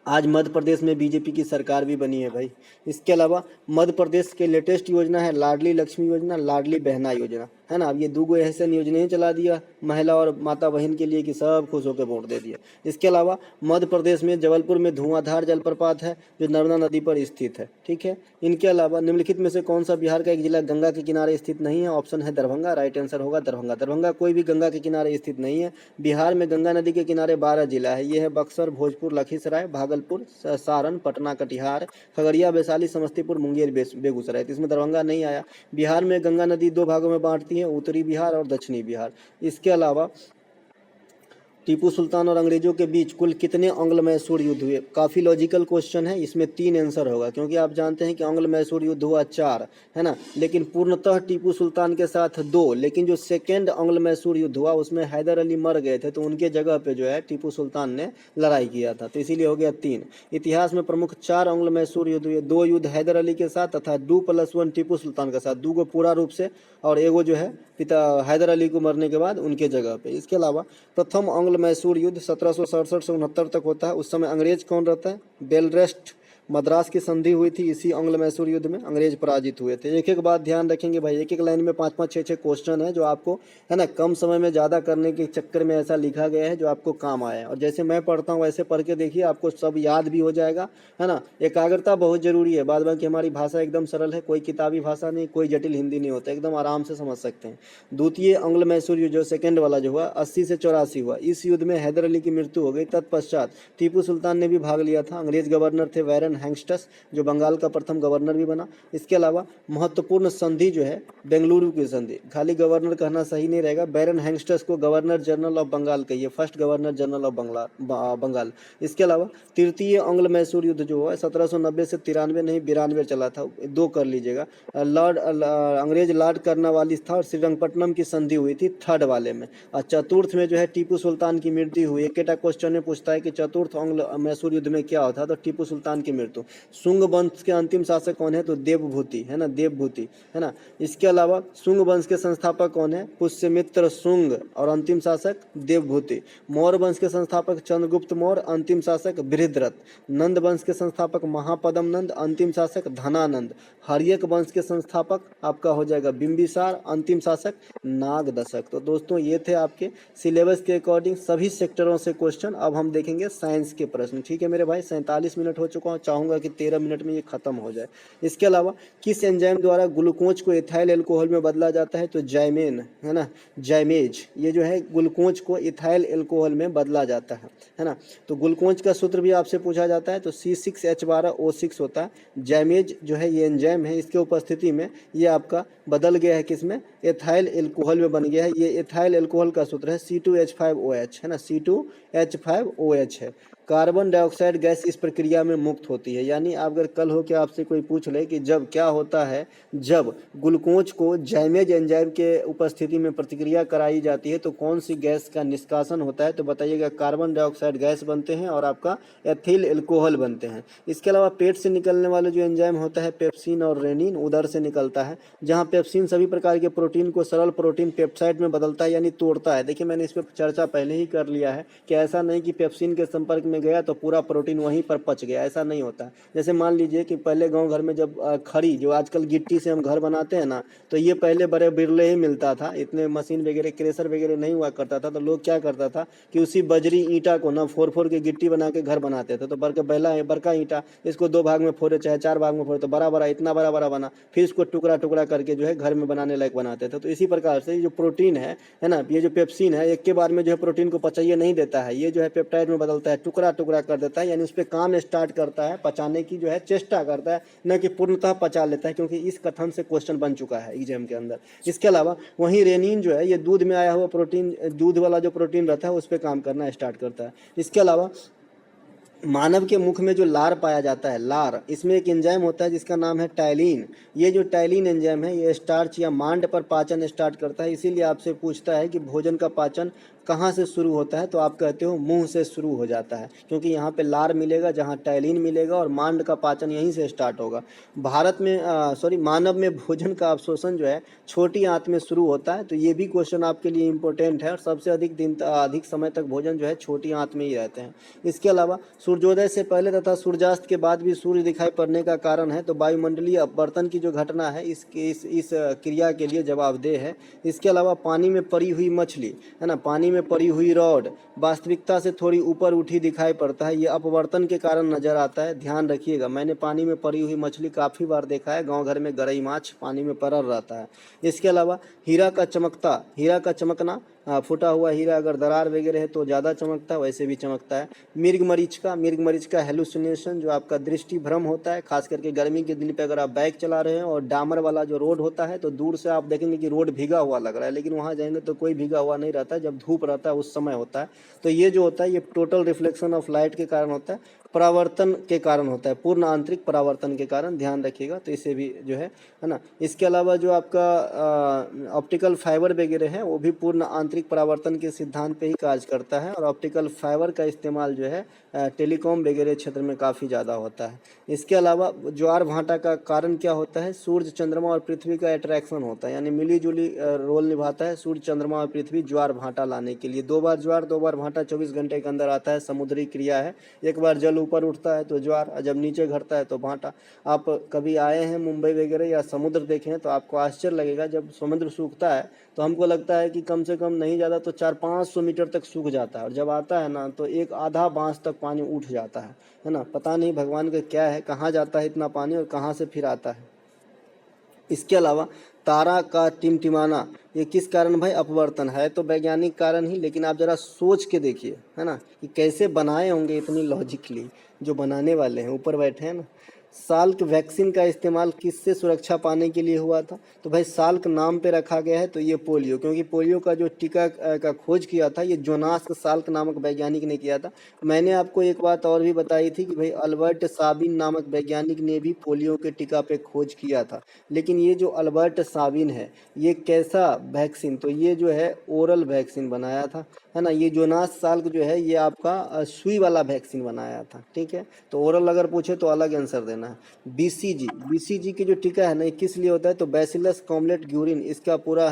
आज मध्य प्रदेश में BJP की सरकार भी बनी है भाई। इसके अलावा मध्य प्रदेश के लेटेस्ट योजना है लाडली लक्ष्मी योजना, लाडली बहना योजना, है ना। अब ये दो ऐसे योजनाएं चला दिया महिला और माता बहन के लिए कि सब खुश होकर वोट दे दिया। इसके अलावा मध्य प्रदेश में जबलपुर में धुआंधार जलप्रपात है जो नर्मदा नदी पर स्थित है, ठीक है। इनके अलावा निम्नलिखित में से कौन सा बिहार का एक जिला गंगा के किनारे स्थित नहीं है? ऑप्शन है दरभंगा, राइट आंसर होगा दरभंगा। दरभंगा कोई भी गंगा के किनारे स्थित नहीं है। बिहार में गंगा नदी के किनारे 12 जिला है, ये है बक्सर, भोजपुर, लखीसराय, भागलपुर, सारण, पटना, कटिहार, खगड़िया, वैशाली, समस्तीपुर, मुंगेर, बेगूसराय। तो इसमें दरभंगा नहीं आया। बिहार में गंगा नदी 2 भागों में बांटती है, उत्तरी बिहार और दक्षिणी बिहार। इसके अलावा टीपू सुल्तान और अंग्रेजों के बीच कुल कितने आंग्ल मैसूर युद्ध हुए? काफ़ी लॉजिकल क्वेश्चन है, इसमें 3 आंसर होगा, क्योंकि आप जानते हैं कि आंग्ल मैसूर युद्ध हुआ 4, है ना। लेकिन पूर्णतः टीपू सुल्तान के साथ 2, लेकिन जो सेकेंड आंग्ल मैसूर युद्ध हुआ उसमें हैदर अली मर गए थे, तो उनके जगह पे जो है टीपू सुल्तान ने लड़ाई किया था, तो इसीलिए हो गया 3। इतिहास में प्रमुख 4 आंग्ल मैसूर युद्ध हुए, 2 युद्ध हैदर अली के साथ तथा 2+1 टीपू सुल्तान के साथ, 2 को पूरा रूप से और एगो जो है पिता हैदर अली को मरने के बाद उनके जगह पे। इसके अलावा प्रथम आंग्ल मैसूर युद्ध 1767 से 69 तक होता है। उस समय अंग्रेज कौन रहता है? बेलरेस्ट मद्रास की संधि हुई थी, इसी आंग्ल मैसूर युद्ध में अंग्रेज पराजित हुए थे। एक एक बात ध्यान रखेंगे भाई, एक एक लाइन में 5-5, 6-6 क्वेश्चन है जो आपको, है ना, कम समय में ज़्यादा करने के चक्कर में ऐसा लिखा गया है जो आपको काम आया है। और जैसे मैं पढ़ता हूँ वैसे पढ़ के देखिए, आपको सब याद भी हो जाएगा, है ना। एकाग्रता बहुत जरूरी है, बाद बाकी हमारी भाषा एकदम सरल है, कोई किताबी भाषा नहीं, कोई जटिल हिंदी नहीं होता, एकदम आराम से समझ सकते हैं। द्वितीय आंग्ल मैसूर युद्ध जो सेकेंड वाला जो हुआ 80 से 84 हुआ, इस युद्ध में हैदर अली की मृत्यु हो गई। तत्पश्चात टीपू सुल्तान ने भी भाग लिया था। अंग्रेज गवर्नर थे वैरन हैंगस्टस, जो बंगाल का प्रथम गवर्नर भी बना। इसके अलावा महत्वपूर्ण संधि जो है बेंगलुरु की संधि, खाली गवर्नर कहना सही नहीं रहेगा, बैरन हैंगस्टस को गवर्नर जनरल ऑफ बंगाल कहिए, first governor general of Bengal. इसके अलावा तृतीय आंग्ल मैसूर युद्ध जो है 1790 से 93 नहीं 92 चला था, 2 कर लीजिएगा। अंग्रेज लॉर्ड कर्नवालिस था और श्रीरंगपट्टनम की संधि हुई थी थर्ड वाले में। और चतुर्थ में जो है टीपू सुल्तान की मृत्यु हुई। एक क्वेश्चन में पूछता है कि चतुर्थ आंग्ल मैसूर युद्ध में क्या होता है, तो टीपू सुल्तान की मृत्यु। शुंग वंश के अंतिम शासक कौन है? तो देवभूति, है ना, देवभूति, है ना। इसके अलावा शुंग वंश के संस्थापक कौन है? पुष्यमित्र शुंग और अंतिम शासक देवभूति। मौर्य वंश के संस्थापक चंद्रगुप्त मौर्य, अंतिम शासक बृहद्रथ। नंद वंश के संस्थापक महापदम नंद, अंतिम शासक धनानंद। हर्यक वंश के संस्थापक आपका हो जाएगा बिंबिसार, अंतिम शासक नागदशक। तो दोस्तों ये थे आपके सिलेबस के अकॉर्डिंग सभी सेक्टरों से क्वेश्चन। अब हम देखेंगे साइंस के प्रश्न, ठीक है मेरे भाई। 47 मिनट हो चुका हूँ, चाहूँगा कि 13 मिनट में ये ख़त्म हो जाए। इसके अलावा किस एंजाइम द्वारा ग्लूकोज को इथाइल एल्कोहल में बदला जाता है? तो जाइमेन, है ना, जाइमेज, ये जो है ग्लूकोज को इथाइल एल्कोहल में बदला जाता है ना। तो ग्लूकोज का सूत्र भी आपसे पूछा जाता है, तो C6H12O6 होता है। जाइमेज जो है ये एंजाइम है, इसके उपस्थिति में ये आपका बदल गया है किसमें? एथाइल एल्कोहल में बन गया है। ये एथाइल एल्कोहल का सूत्र है C2H5OH, है ना, C2H5OH है। कार्बन डाइऑक्साइड गैस इस प्रक्रिया में मुक्त होती है। यानी अगर कल हो के आपसे कोई पूछ ले कि जब क्या होता है, जब ग्लूकोज को जाइमेज एंजाइम के उपस्थिति में प्रतिक्रिया कराई जाती है तो कौन सी गैस का निष्कासन होता है? तो बताइएगा कार्बन डाइऑक्साइड गैस बनते हैं और आपका एथिल एल्कोहल बनते हैं। इसके अलावा पेट से निकलने वाले जो एंजाइम होता है पेप्सिन और रेनिन, उदर से निकलता है, जहाँ पेप्सिन सभी प्रकार के प्रोटीन को सरल प्रोटीन पेप्साइड में बदलता है, यानी तोड़ता है। देखिए मैंने इस पर चर्चा पहले ही कर लिया है कि ऐसा नहीं कि पेप्सिन के संपर्क में गया तो पूरा प्रोटीन वहीं पर पच गया, ऐसा नहीं होता। जैसे मान लीजिए कि पहले गांव घर में जब खड़ी, जो आजकल गिट्टी से हम घर बनाते हैं ना, तो ये पहले बड़े बिरले ही मिलता था, इतने मशीन वगैरह क्रेशर वगैरह नहीं हुआ करता था। तो लोग क्या करता था कि उसी बजरी ईंटा को ना फोड़ फोड़ के गिट्टी बना के घर बनाते थे। तो बड़का ईंटा, इसको 2 भाग में फोड़े चाहे 4 भाग में फोड़े, तो बड़ा बड़ा इतना बड़ा बड़ा बना, फिर इसको टुकड़ा टुकड़ा करके जो है घर में बनाने लायक बनाते थे। तो इसी प्रकार से जो प्रोटीन है ना, ये जो पेप्सिन है एक के बार में जो है प्रोटीन को पचाइए नहीं देता है, ये जो है पेप्टाइड में बदलता है, टुकड़ा टुकड़ा कर देता है, यानी उस पर काम स्टार्ट करता है, पचाने की जो है चेष्टा करता है, न कि पूर्णतः पचा लेता है, क्योंकि इस कथन से क्वेश्चन बन चुका है एग्जाम के अंदर। इसके अलावा वहीं रेनिन जो है ये दूध में आया हुआ प्रोटीन, दूध वाला जो प्रोटीन रहता है उस पर काम करना स्टार्ट करता है। इसके अलावा मानव के मुख में जो लार पाया जाता है, लार, इसमें एक एंजाइम होता है जिसका नाम है टाइलिन। ये जो टाइलिन एंजाइम है ये स्टार्च या मांड पर पाचन स्टार्ट करता है। इसीलिए आपसे पूछता है कि भोजन का पाचन कहाँ से शुरू होता है, तो आप कहते हो मुंह से शुरू हो जाता है, क्योंकि यहाँ पे लार मिलेगा, जहाँ टाइलिन मिलेगा, और मांड का पाचन यहीं से स्टार्ट होगा। भारत में मानव में भोजन का अवशोषण जो है छोटी आंत में शुरू होता है। तो ये भी क्वेश्चन आपके लिए इंपॉर्टेंट है, और सबसे अधिक समय तक भोजन जो है छोटी आंत में ही रहते हैं। इसके अलावा सूर्योदय से पहले तथा सूर्यास्त के बाद भी सूर्य दिखाई पड़ने का कारण है, तो वायुमंडलीय अपवर्तन की जो घटना है इस क्रिया के लिए जवाबदेह है। इसके अलावा पानी में पड़ी हुई मछली, है ना, पानी में पड़ी हुई रॉड वास्तविकता से थोड़ी ऊपर उठी दिखाई पड़ता है, ये अपवर्तन के कारण नजर आता है। ध्यान रखिएगा, मैंने पानी में पड़ी हुई मछली काफ़ी बार देखा है, गांव घर में गरई माछ पानी में पड़ल रहता है। इसके अलावा हीरा का चमकना, फूटा हुआ हीरा अगर दरार वगैरह है तो ज़्यादा चमकता है, वैसे भी चमकता है। मिर्ग मरीच का हेलुसिनेशन, जो आपका दृष्टि भ्रम होता है, खास करके गर्मी के दिन पे अगर आप बाइक चला रहे हैं और डामर वाला जो रोड होता है तो दूर से आप देखेंगे कि रोड भीगा हुआ लग रहा है, लेकिन वहाँ जाएंगे तो कोई भीगा हुआ नहीं रहता है, जब धूप रहता है उस समय होता है। तो ये जो होता है ये टोटल रिफ्लेक्शन ऑफ लाइट के कारण होता है, परावर्तन के कारण होता है, पूर्ण आंतरिक परावर्तन के कारण, ध्यान रखिएगा। तो इसे भी जो है ना। इसके अलावा जो आपका ऑप्टिकल फाइबर वगैरह है वो भी पूर्ण आंतरिक परावर्तन के सिद्धांत पे ही कार्य करता है, और ऑप्टिकल फाइबर का इस्तेमाल जो है टेलीकॉम वगैरह क्षेत्र में काफ़ी ज़्यादा होता है। इसके अलावा ज्वार भाटा का कारण क्या होता है? सूर्य, चंद्रमा और पृथ्वी का अट्रैक्शन होता है, यानी मिली जुली रोल निभाता है सूर्य, चंद्रमा और पृथ्वी ज्वार भाटा लाने के लिए। 2 बार ज्वार 2 बार भाटा 24 घंटे के अंदर आता है, समुद्री क्रिया है। एक बार जल ऊपर उठता है तो ज्वार, और जब नीचे घटता है तो भाटा। आप कभी आए हैं मुंबई वगैरह या समुद्र देखे हैं तो आपको आश्चर्य लगेगा, जब समुद्र सूखता है तो हमको लगता है कि कम से कम नहीं ज़्यादा तो 400-500 मीटर तक सूख जाता है, और जब आता है ना तो एक आधा बांस तक पानी उठ जाता है ना। पता नहीं भगवान का क्या है, कहाँ जाता है इतना पानी और कहाँ से फिर आता है। इसके अलावा तारा का टिमटिमाना, ये किस कारण भाई? अपवर्तन है तो वैज्ञानिक कारण ही, लेकिन आप जरा सोच के देखिए, है ना, कि कैसे बनाए होंगे इतनी लॉजिकली जो बनाने वाले हैं, ऊपर बैठे हैं ना। साल्क वैक्सीन का इस्तेमाल किससे सुरक्षा पाने के लिए हुआ था? तो भाई साल्क नाम पे रखा गया है, तो ये पोलियो, क्योंकि पोलियो का जो टीका का खोज किया था ये जोनास साल्क नामक वैज्ञानिक ने किया था। मैंने आपको एक बात और भी बताई थी कि भाई अल्बर्ट साबिन नामक वैज्ञानिक ने भी पोलियो के टीका पे खोज किया था। लेकिन ये जो अल्बर्ट साबिन है ये कैसा वैक्सीन? तो ये जो है ओरल वैक्सीन बनाया था, है ना। ये जोनास साल्क जो है ये आपका सुई वाला वैक्सीन बनाया था, ठीक है। तो ओरल अगर पूछे तो अलग आंसर देना है। बीसीजी की जो टीका है ना ये किस लिए होता है? तो बैसिलस कॉमलेट ग्यूरिन इसका पूरा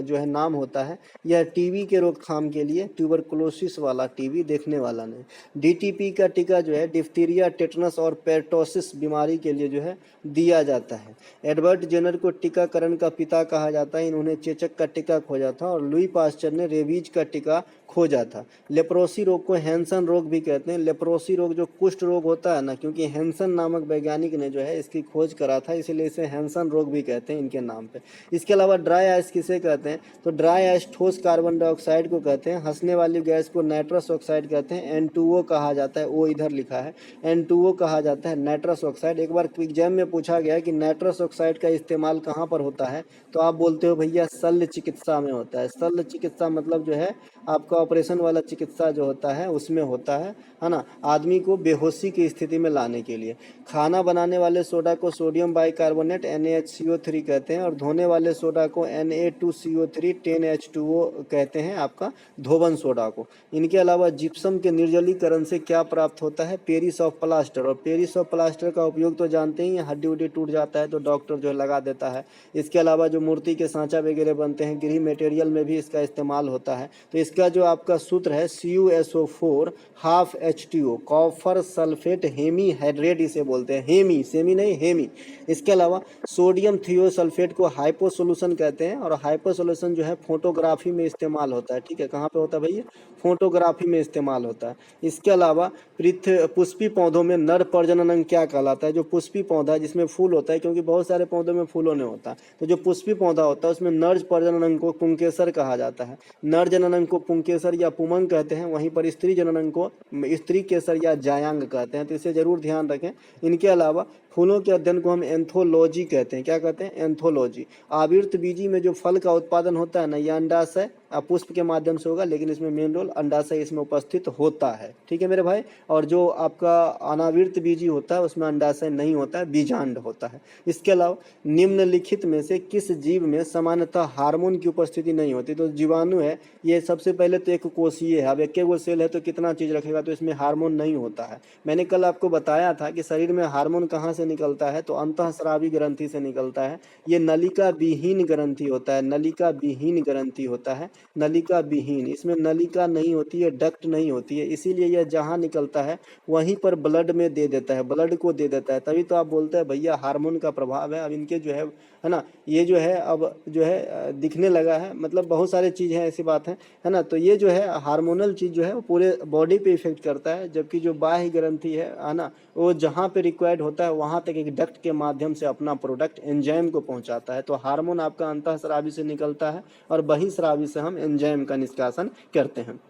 जो है नाम होता है। यह टीबी के रोकथाम के लिए, ट्यूबरकुलोसिस वाला टीबी, देखने वाला नहीं। डीटीपी का टीका जो है डिप्थीरिया, टेटनस और पेर्टोसिस बीमारी के लिए जो है दिया जाता है। एडवर्ड जेनर को टीकाकरण का पिता कहा जाता है, इन्होंने चेचक का टीका खोजा था, और लुई पास्चर ने रेबीज का टीका खोजा था। लेप्रोसी रोग को हैंसन रोग भी कहते हैं। लेप्रोसी रोग जो कुष्ठ रोग होता है ना, क्योंकि हैंसन नामक वैज्ञानिक ने जो है इसकी खोज करा था, इसीलिए इसे हैंसन रोग भी कहते हैं इनके नाम पे। इसके अलावा ड्राई आइस किसे कहते हैं, तो ड्राई आइस ठोस कार्बन डाइऑक्साइड को कहते हैं। हंसने वाली गैस को नाइट्रस ऑक्साइड कहते हैं। N2O कहा जाता है, वो इधर लिखा है, N2O कहा जाता है नाइट्रस ऑक्साइड। एक बार एग्जाम में पूछा गया कि नाइट्रस ऑक्साइड का इस्तेमाल कहाँ पर होता है, तो आप बोलते हो भैया शल्य चिकित्सा में होता है। शल्य चिकित्सा मतलब जो है आपका ऑपरेशन वाला चिकित्सा जो होता है उसमें होता है ना, आदमी को बेहोशी की स्थिति में लाने के लिए। खाना बनाने वाले सोडा को सोडियम बाइकार्बोनेट NaHCO3 कहते हैं, और धोने वाले सोडा को Na2CO3 10H2O कहते हैं, आपका धोबन सोडा को। इनके अलावा जिप्सम के निर्जलीकरण से क्या प्राप्त होता है, पेरिस ऑफ प्लास्टर। और पेरिस ऑफ प्लास्टर का उपयोग तो जानते ही हैं, हड्डी उड्डी टूट जाता है तो डॉक्टर जो है लगा देता है। इसके अलावा जो मूर्ति के सांचा वगैरह बनते हैं, गृह मटेरियल में भी इसका इस्तेमाल होता है। तो इसका जो आपका सूत्र है CuSO4 half H2O, copper sulphate hemi hydrate इसे बोलते हैं, हेमी, सेमी नहीं, हेमी। इसके अलावा सोडियम थियोसल्फेट को हाइपो सोल्यूशन कहते हैं, और हाइपो सोल्यूशन जो है फोटोग्राफी में इस्तेमाल होता है। ठीक है, कहाँ पे होता है भैया, फोटोग्राफी में इस्तेमाल होता है। इसके अलावा पुष्पी पौधों में नर प्रजनन अंग क्या कहलाता है, जो पुष्पी पौधा है जिसमें फूल होता है, क्योंकि बहुत सारे पौधों में फूलों नहीं होता, तो जो पुष्पी पौधा होता है उसमें नर प्रजनन अंग को पुंकेसर कहा जाता है। नर जनन अंग को पुंकेसर या पुमंग कहते हैं, वहीं पर स्त्री जनन अंग को स्त्री केसर या जायांग कहते हैं, तो इसे जरूर ध्यान रखें। इनके अलावा फूलों के अध्ययन को हम एंथोलॉजी कहते हैं। क्या कहते हैं, एंथोलॉजी। आवर्त बीजी में जो फल का उत्पादन होता है ना, यह अंडाशय पुष्प के माध्यम से होगा, लेकिन इसमें मेन रोल अंडाशय इसमें उपस्थित होता है। ठीक है मेरे भाई। और जो आपका अनावृत बीजी होता है उसमें अंडाशय नहीं होता है, बीजांड होता है। इसके अलावा निम्नलिखित में से किस जीव में सामान्यतः हार्मोन की उपस्थिति नहीं होती, तो जीवाणु है ये। सबसे पहले तो एक कोशीय है, अब एक वो सेल है तो कितना चीज रखेगा, तो इसमें हार्मोन नहीं होता है। मैंने कल आपको बताया था कि शरीर में हार्मोन कहाँ से निकलता है, तो अंतःस्रावी ग्रंथि से निकलता है। ये नलिका विहीन ग्रंथि होता है, नलिका विहीन ग्रंथि होता है, नलिका विहीन। इसमें नलिका नहीं होती है, डक्ट नहीं होती है, इसीलिए यह जहाँ निकलता है वहीं पर ब्लड में दे देता है, ब्लड को दे देता है। तभी तो आप बोलते हैं भैया हार्मोन का प्रभाव है। अब इनके जो है ना, ये जो है अब जो है दिखने लगा है, मतलब बहुत सारी चीज़ है, ऐसी बात है ना। तो ये जो है हार्मोनल चीज़ जो है वो पूरे बॉडी पे इफेक्ट करता है, जबकि जो बाह्य ग्रंथि है ना, वो जहाँ पे रिक्वायर्ड होता है वहाँ तक एक डक्ट के माध्यम से अपना प्रोडक्ट एंजाइम को पहुँचाता है। तो हार्मोन आपका अंतःस्रावी से निकलता है और बहिःस्रावी से हम एंजाइम का निष्कासन करते हैं।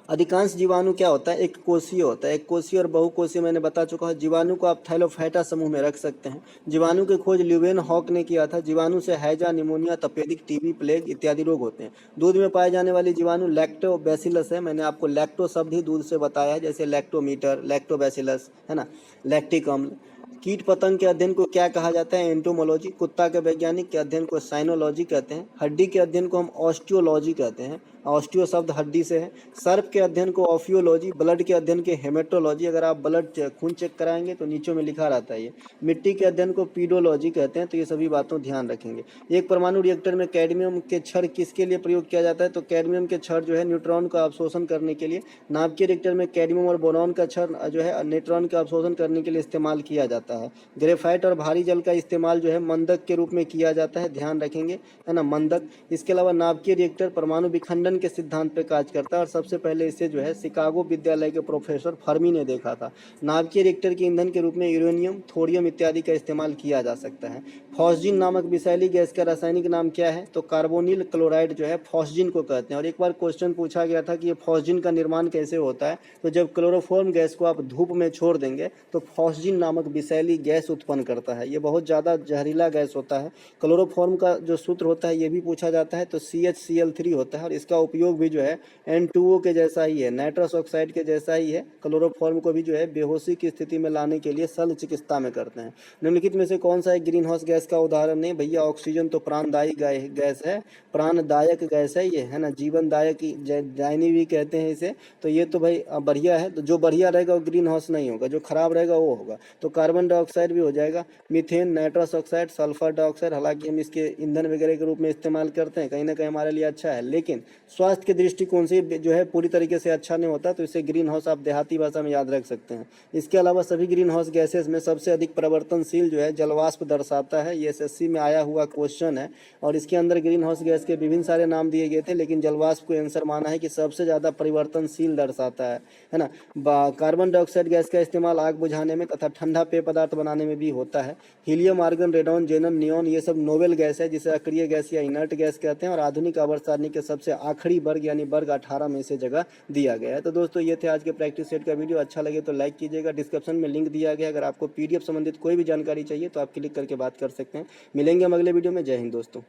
अधिकांश जीवाणु क्या होता है, एक कोशीय होता है। एक कोशीय और बहुकोशीय मैंने बता चुका है। जीवाणु को आप थैलोफाइटा समूह में रख सकते हैं। जीवाणु की खोज ल्यूवेन हॉक ने किया था। जीवाणु से हैजा, निमोनिया, तपेदिक, टीबी, प्लेग इत्यादि रोग होते हैं। दूध में पाए जाने वाली जीवाणु लैक्टोबैसिलस है। मैंने आपको लैक्टो शब्द ही दूध से बताया है, जैसे लैक्टोमीटर, लैक्टोबैसिलस, है ना, लैक्टिक अम्ल। कीट पतंग के अध्ययन को क्या कहा जाता है, एंटोमोलॉजी। कुत्ता के वैज्ञानिक के अध्ययन को साइनोलॉजी कहते हैं। हड्डी के अध्ययन को हम ऑस्टियोलॉजी कहते हैं, ऑस्टियो शब्द हड्डी से है। सर्प के अध्ययन को ऑफियोलॉजी। ब्लड के अध्ययन के हेमेटोलॉजी। अगर आप ब्लड खून चेक कराएंगे तो नीचे में लिखा रहता है ये। मिट्टी के अध्ययन को पीडोलॉजी कहते हैं। तो ये सभी बातों ध्यान रखेंगे। एक परमाणु रिएक्टर में कैडमियम के छड़ किसके लिए प्रयोग किया जाता है, तो कैडमियम के छड़ जो है न्यूट्रॉन का अवशोषण करने के लिए। नाभिकीय रिएक्टर में कैडमियम और बोरॉन का छड़ जो है न्यूट्रॉन का अवशोषण करने के लिए इस्तेमाल किया जाता है। ग्रेफाइट और भारी जल का इस्तेमाल जो है मंदक के रूप में किया जाता है, ध्यान रखेंगे, है ना, मंदक। इसके अलावा नाभिकीय रिएक्टर परमाणु विखंडन के सिद्धांत पे कार्य करता है, और सबसे पहले इसे जो है शिकागो विद्यालय के प्रोफेसर फर्मी ने देखा था। नाभिकीय रिएक्टर के ईंधन के रूप में यूरेनियम, थोरियम इत्यादि का इस्तेमाल किया जा सकता है। फॉस्जिन नामक विषैली गैस का रासायनिक नाम क्या है, तो कार्बोनिल क्लोराइड जो है फॉस्जिन को कहते हैं। और एक बार क्वेश्चन पूछा गया था कि ये फॉस्जिन का निर्माण कैसे होता है, तो जब क्लोरोफॉर्म गैस को आप धूप में छोड़ देंगे तो फॉस्जिन नामक विषैली गैस उत्पन्न करता है। ये बहुत ज़्यादा जहरीला गैस होता है। क्लोरोफॉर्म का जो सूत्र होता है ये भी पूछा जाता है, तो CHCl3 होता है, और इसका उपयोग भी जो है N2O के जैसा ही है, नाइट्रस ऑक्साइड के जैसा ही है। क्लोरोफॉर्म को भी जो है बेहोशी की स्थिति में लाने के लिए शल्य चिकित्सा में करते हैं। निम्नलिखित में से कौन सा एक ग्रीन हाउस गैस का उदाहरण है, भैया ऑक्सीजन तो प्राणदायी गैस है, प्राणदायक गैस है ये, है ना, जीवनदायक दायनी भी कहते हैं इसे। तो ये तो भाई बढ़िया है, तो जो बढ़िया रहेगा वो ग्रीन हाउस नहीं होगा, जो खराब रहेगा वो होगा। तो कार्बन डाइऑक्साइड भी हो जाएगा, methane, nitrous oxide, sulphur dioxide. हालांकि हम इसके ईंधन वगैरह के रूप में इस्तेमाल करते हैं, कहीं ना कहीं हमारे लिए अच्छा है, लेकिन स्वास्थ्य के दृष्टिकोण से जो है पूरी तरीके से अच्छा नहीं होता, तो इसे ग्रीन हाउस आप देहाती भाषा में याद रख सकते हैं। इसके अलावा सभी ग्रीन हाउस गैसेस में सबसे अधिक परिवर्तनशील जो है जलवाष्प दर्शाता है। ये एसएससी में आया हुआ क्वेश्चन है और इसके अंदर ग्रीन हाउस गैस के विभिन्न सारे नाम दिए गए थे, लेकिन जलवाष्प को आंसर माना है कि सबसे ज़्यादा परिवर्तनशील दर्शाता है ना। कार्बन डाइऑक्साइड गैस का इस्तेमाल आग बुझाने में तथा ठंडा पेय पदार्थ बनाने में भी होता है। हीलियम, आर्गन, रेडॉन, जेनन, नियॉन ये सब नोबेल गैस है, जिसे अक्रिय गैस या इनर्ट गैस कहते हैं और आधुनिक आवर्त सारणी के सबसे आखिरी वर्ग यानी वर्ग 18 में इसे जगह दिया गया है। तो दोस्तों ये थे आज के प्रैक्टिस सेट का वीडियो। अच्छा लगे तो लाइक कीजिएगा। डिस्क्रिप्शन में लिंक दिया गया है, अगर आपको पीडीएफ संबंधित कोई भी जानकारी चाहिए तो आप क्लिक करके बात कर सकते हैं। मिलेंगे हम अगले वीडियो में। जय हिंद दोस्तों।